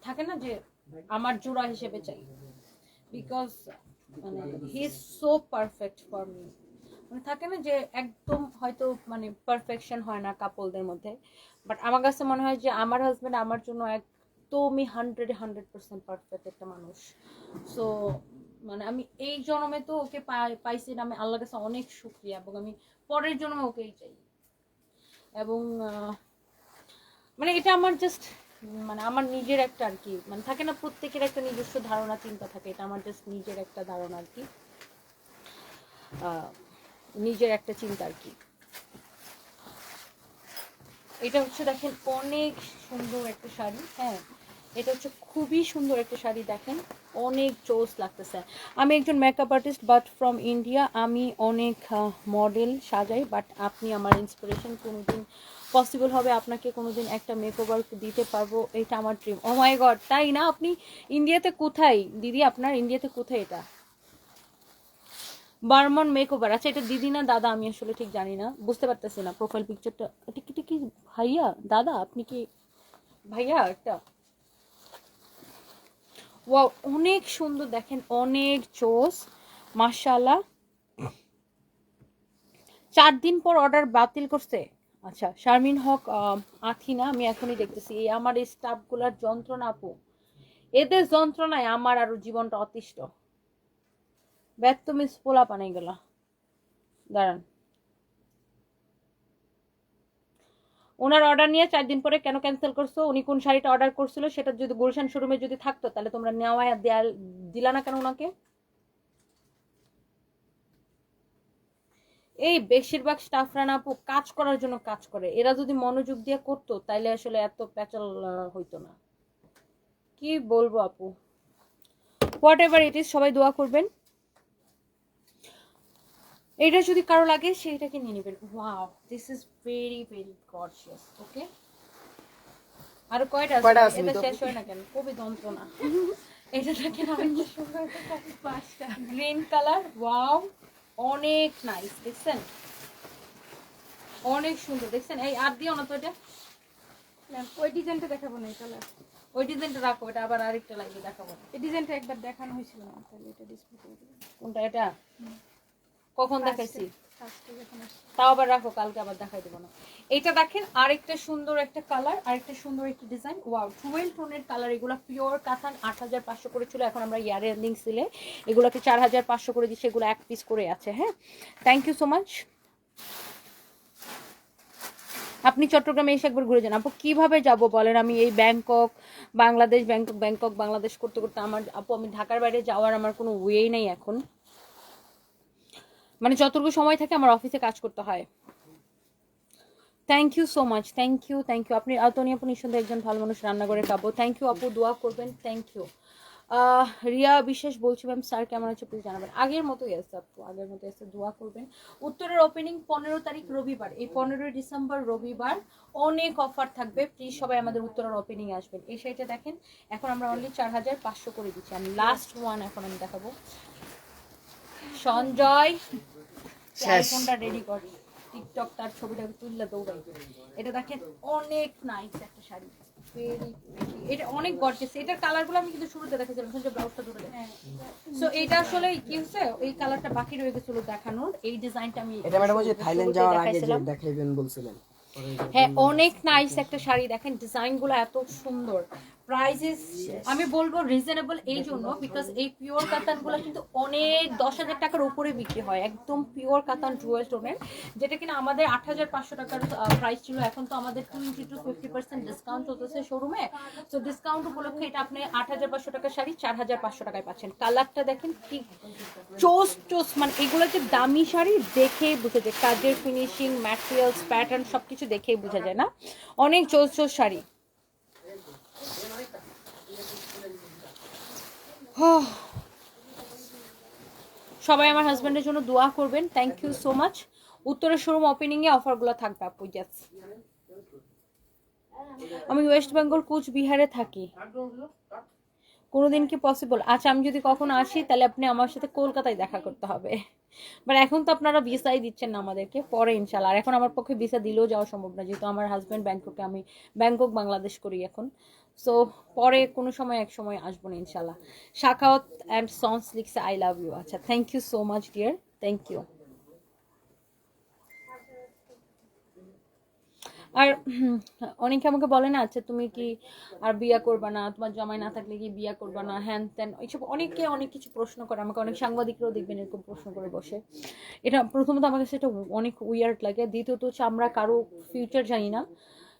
থাকে না যে আমার জোড়া হিসেবে চাই, বিকজ মানে he is so perfect for me. মানে থাকে না যে একদম হয়তো মানে পারফেকশন হয় না কাপলদের মধ্যে, বাট আমার কাছে মনে হয় যে আমার হাজবেন্ড আমার জন্য একদমই 100% পারফেক্ট একটা মানুষ। সো মানে আমি এই জন্মে তো ওকে পাইছি না, আমি আল্লাহর কাছে অনেক শুকরিয়া, এবং আমি পরের জন্মে ওকেই চাই। এবং মানে এটা আমার জাস্ট মানে আমার নিজের একটা আর কি মানে থাকে না প্রত্যেকের একটা নিজস্ব ধারণা চিন্তা থাকে, এটা আমার জাস্ট নিজের একটা ধারণা আর কি, নিজের একটা চিন্তা আর কি। এটা হচ্ছে দেখেন অনেক সুন্দর একটা শাড়ি, হ্যাঁ এটা হচ্ছে খুবই সুন্দর একটা শাড়ি, দেখেন অনেক জোস লাগতেছে। আমি একজন makeup artist but from India, আমি অনেক মডেল সাজাই, বাট আপনি আমার ইন্সপিরেশন, কোনোদিন পসিবল হবে আপনাকে কোনোদিন একটা মেকওভার দিতে পারবো, এটা আমার ড্রিম। ও মাই গড, তাই না? আপনি ইন্ডিয়াতে কোথায় দিদি, আপনার ইন্ডিয়াতে কোথায়? এটা বার্মন মেকওভার, আচ্ছা এটা দিদি না দাদা আমি আসলে ঠিক জানি না, বুঝতে পারতেছি না প্রোফাইল পিকচারটা। এটা কি ভাইয়া দাদা, আপনি কি ভাইয়া? একটা ওয়াও অনেক সুন্দর, দেখেন অনেক জোস মাশাআল্লাহ। 4 দিন পর অর্ডার বাতিল করছে। আচ্ছা শারমিন হক আথিনা, আমি এখনই দেখতেছি। এই আমার এই স্টাফগুলার যন্ত্রণা আপু, এদের যন্ত্রণায় আমার আরো জীবনটা অতিষ্ঠ। ব্যর্থ মিস পোলা পানাই গেল, দাঁড়ান। ওনার অর্ডার নিয়ে 4 দিন পরে কেন ক্যান্সেল করছো? উনি কোন শাড়িটা অর্ডার করছিল সেটা যদি গুলশান শোরুমে যদি থাকতো তাহলে তোমরা নেওয়া দিলা না কেন ওনাকে? এই বেশিরভাগ স্টাফরা না আপু কাজ করার জন্য কাজ করে, এরা যদি মনোযোগ দিয়ে করতো তাইলে আসলে এত প্যাচাল হইতো না। কি বলবো আপু, হোয়াট এভার ইট ইজ, সবাই দোয়া করবেন। এটা যদি কারো লাগে সেইটাকে নিয়ে নেবেন। Wow this is very very gorgeous. Okay আরো কয়টা আছে? এটা শেষ হয় না কেন? খুবই যন্ত্রণা। এটা দেখেন আমি কি সুন্দর একটা 5টা গ্রিন কালার, ওয়াও অনেক নাইস, দেখছেন অনেক সুন্দর, দেখছেন। এই আর দিও না তো এটা, ওই ডিজাইনটা দেখাবো না, এই কালার ওই ডিজাইনটা রাখো, এটা আবার আরেকটা লাগবে দেখাবো। এই ডিজাইনটা একবার দেখানো হয়েছিল না, তাহলে এটা ডিসপ্লে করে দিলাম। কোনটা এটা? কখন দেখাইছি? ফার্স্টে যখন আসছে তাও আবার রাখো, কালকে আবার দেখাই দেবো না। এটা দেখেন আরেকটা সুন্দর একটা কালার, আরেকটা সুন্দর একটা ডিজাইন, ওয়াও 12 টোনের কালার। এগুলা পিওর কাতান, 8500 করে ছিল, এখন আমরা ইয়ার এন্ডিং সেলে এগুলোকে 4500 করে দিচ্ছি। এগুলো এক পিস করে আছে। হ্যাঁ থ্যাংক ইউ সো মাচ। আপনি চট্টগ্রামে এসে একবার ঘুরে যান আপু। কিভাবে যাব বলেন? আমি এই ব্যাংকক বাংলাদেশ, ব্যাংকক বাংলাদেশ করতে করতে আমার আপু আমি ঢাকার বাইরে যাওয়ার আমার কোনো ওয়েই নেই এখন, মানে যতটুকু সময় থাকে আমার অফিসে কাজ করতে হয়। Thank you so much, thank you আপনি আতনি আপু নিঃসন্দেহে একজন ভালো মানুষ, রান্না করে খাবো। থ্যাংক ইউ আপু, দোয়া করবেন। Thank you. রিয়া বিশ্বাস বলছি ম্যাম, স্যার কেমন আছে প্লিজ জানাবেন। আগের মতোই আছে আপু, আগের মতোই আছে, দোয়া করবেন। উত্তরের ওপেনিং 15 তারিখ রবিবার, এই 15 ডিসেম্বর রবিবার অনেক অফার থাকবে, প্লিজ সবাই আমাদের উত্তরের ওপেনিং আসবেন। এই শাড়িটা দেখেন এখন আমরা অনলি 4500 করে দিচ্ছি। আমি লাস্ট ওয়ান এখন আমি দেখাবো। সঞ্জয় আইফোনটা রেডি কর, টিকটক তার ছবিটা তুললে দৌড়াই। এটা দেখেন অনেক নাইস একটা শাড়ি, ভেরি এটা অনেক গর্জিয়াস। এটার কালারগুলো আমি কিন্তু শুরুতে দেখাইছিলাম, সঞ্জয় ব্লাউজটা ধরে দেয়। সো এটা আসলে কি হচ্ছে, এই কালারটা বাকি রয়ে গেছিল দেখানোর, এই ডিজাইনটা আমি এটা ম্যাডাম ওই যে থাইল্যান্ড যাওয়ার আগে যে দেখাইছিলাম। দেখাইবেন বলছিলেন। হ্যাঁ অনেক নাইস একটা শাড়ি, দেখেন ডিজাইনগুলো এত সুন্দর, প্রাইসেস আমি বলবো রিজনেবল এই জন্য বিকজ এই পিওর কাতানগুলো কিন্তু অনেক 10,000 টাকার উপরে বিক্রি হয়, একদম পিওর কাতান ডুয়েল টোনের, যেটা কিনা আমাদের 8,500 টাকার প্রাইস ছিল। এখন তো আমাদের 20 to 50% ডিসকাউন্ট চলতেছে শোরুমে, তো ডিসকাউন্ট উপলক্ষে এটা আপনি 8,500 টাকার শাড়ি 4,500 টাকায় পাচ্ছেন। কালারটা দেখেন কি চোস চোস, মানে এগুলো যে দামি শাড়ি দেখেই বোঝা যায়, কাজের ফিনিশিং, ম্যাটেরিয়ালস, প্যাটার্ন সবকিছু দেখেই বোঝা যায় না, অনেক চোস চোস শাড়ি। সবাই আমার হাজবেন্ডের জন্য দোয়া করবেন। Thank you so much. উত্তরের শোরুম ওপেনিং এ অফারগুলো থাকবে আপু। ইয়েস, আমি ওয়েস্ট বেঙ্গল কুচবিহারে থাকি, কোনোদিন কি পসিবল? আচ্ছা, আমি যদি কখনো আসি তাহলে আপনি আমার সাথে কলকাতায় দেখা করতে হবে, বাট এখন তো আপনারা ভিসাই দিচ্ছেন না আমাদেরকে, পরে ইনশাল্লাহ। আর এখন আমার পক্ষে ভিসা দিলেও যাওয়া সম্ভব না, যেহেতু আমার হাজব্যান্ড ব্যাংককে, আমি ব্যাংকক বাংলাদেশ করি এখন। সো পরে কোনো সময় এক সময় আসবো না ইনশাল্লাহ। শাখাওয়াত অ্যান্ড সন্স লিখছে আই লাভ ইউ। আচ্ছা, thank you so much dear, thank you. আর অনেকে আমাকে বলে না, আচ্ছা তুমি কি আর বিয়া করবা না, তোমার জামাই না থাকলে কি বিয়া করবা না, হ্যান ত্যান, এইসব অনেকে অনেক কিছু প্রশ্ন করে আমাকে। অনেক সাংবাদিকরাও দেখবেন এরকম প্রশ্ন করে বসে। এটা প্রথমত আমার কাছে এটা অনেক উইয়ার্ড লাগে, দ্বিতীয়ত হচ্ছে আমরা কারো ফিউচার জানি না,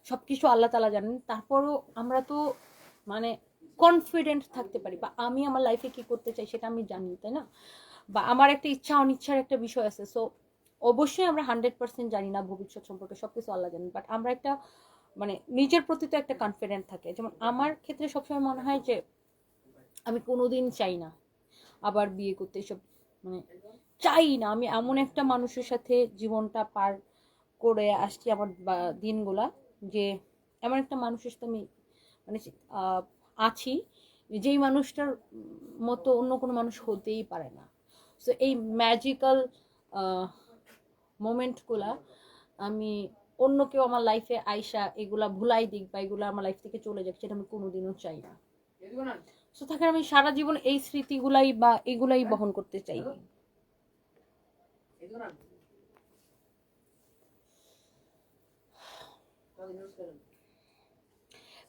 সব কিছু আল্লাহ তাআলা জানেন। তারপরও আমরা তো মানে কনফিডেন্ট থাকতে পারি, বা আমি আমার লাইফে কি করতে চাই সেটা আমি জানি, তাই না? বা আমার একটা ইচ্ছা অনিচ্ছার একটা বিষয় আছে। সো অবশ্যই আমরা 100% জানি না ভবিষ্যৎ সম্পর্কে, সবকিছু আল্লাহ জানেন, বাট আমরা একটা মানে নিজের প্রতি তো একটা কনফিডেন্ট থাকে। যেমন আমার ক্ষেত্রে সবসময় মনে হয় যে আমি কোনোদিন চাই না আবার বিয়ে করতে, এসব মানে চাই না। আমি এমন একটা মানুষের সাথে জীবনটা পার করে আসছি আমার দিনগুলা, যে এমন একটা মানুষের সাথে আমি মানে আছি যেই মানুষটার মতো অন্য কোনো মানুষ হতেই পারে না। সো এই ম্যাজিক্যাল মোমেন্টগুলা আমি অন্য কেউ আমার লাইফে আইসা এগুলা ভুলাই দিক বা এগুলো আমার লাইফ থেকে চলে যাক, সেটা আমি কোনোদিনও চাই না। সো থাকে আমি সারা জীবন এই স্মৃতিগুলাই বা এগুলাই বহন করতে চাই।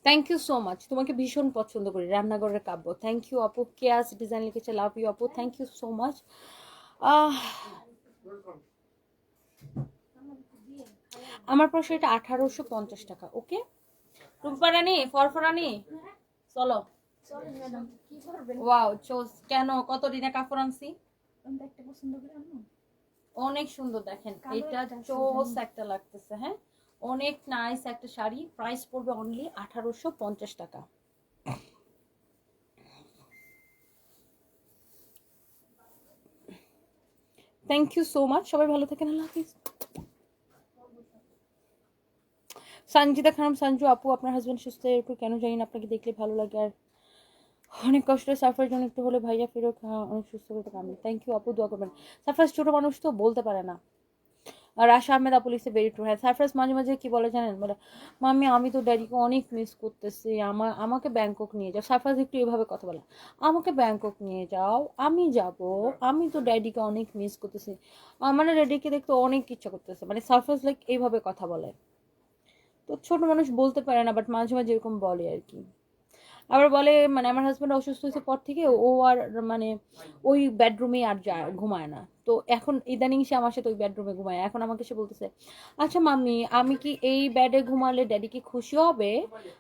থ্যাংক ইউ সো মাচ, তোমাকে ভীষণ পছন্দ করি, রান্নাঘরের কাব্য। থ্যাংক ইউ আপু। কেয়াস ডিজাইন লিখেছে লাভ ইউ আপু, থ্যাংক ইউ সো মাচ। আমার প্রশ্ন এটা 1850 টাকা। ওকে রূপরানি ফরফরানি, চলো। ওয়াও চোস, কেন কত দিনে কাপড় আনছি, একটা পছন্দ করে আনো। অনেক সুন্দর দেখেন, এটা চোস একটা লাগতেছে। হ্যাঁ, অনেক নাইস একটা শাড়ি, প্রাইস পড়বে অনলি 1850 টাকা। থ্যাংক ইউ সো মাচ, সবাই ভালো থাকেন, আল্লাহ হাফিজ। সঞ্জিতা খানম সঞ্জু আপু, আপনার হাজবেন্ড সুস্থ একটু কেন জানি না, আপনাকে দেখলে ভালো লাগে আর অনেক কষ্ট। সারফার জন্য একটু হলে ভাইয়া ফিরোক অনেক সুস্থ করতে পারবেন। থ্যাংক ইউ আপু, দোয়া করবেন। সারফাস ছোট মানুষ তো বলতে পারে না। আর রাশা আহমেদ আপু লিখছে ভেরি ট্রু। হ্যাঁ, সারফাস মাঝে মাঝে কি বলে জানেন, বলে মাম্মি আমি তো ড্যাডিকে অনেক মিস করতেছি, আমাকে ব্যাংকক নিয়ে যাও। সারফাস একটু এভাবে কথা বলে, আমাকে ব্যাংকক নিয়ে যাও, আমি যাব, আমি তো ড্যাডিকে অনেক মিস করতেছি, মানে ড্যাডিকে দেখতে অনেক ইচ্ছা করতেছে, মানে সারফাস লাইক এইভাবে কথা বলে। তো ছোট মানুষ বলতে পারে না, বাট মাঝে মাঝে এরকম বলে আর কি। আবার বলে মানে আমার হাজব্যান্ড অসুস্থ হয়েছে পর থেকে ও আর মানে ওই বেডরুমে আর যায় ঘুমায় না। তো এখন ইদানিং সে আমার সাথে ওই বেডরুমে ঘুমায়। এখন আমাকে সে বলতেছে, আচ্ছা মাম্মি আমি কি এই বেডে ঘুমালে ড্যাডি কি খুশি হবে?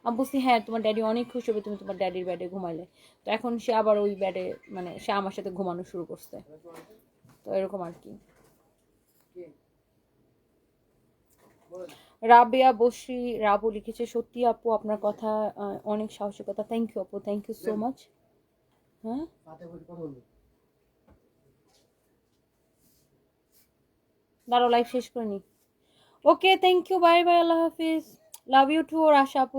আমি বলছি হ্যাঁ, তোমার ড্যাডি অনেক খুশি হবে তুমি তোমার ড্যাডির বেডে ঘুমাইলে। তো এখন সে আবার ওই বেডে মানে সে আমার সাথে ঘুমানো শুরু করছে। তো এরকম আর কি। রাবেয়া বসরি রাবু লিখেছে, সত্যি আপু আপনার কথা অনেক সাহসিকতা। থ্যাংক ইউ আপু, থ্যাংক ইউ সো মাচ। হ্যাঁ, দাঁড়াও লাইভ শেষ করে নি। Okay, thank you, bye bye, আল্লাহ হাফিজ, লাভ ইউ টু। আর আশা আপু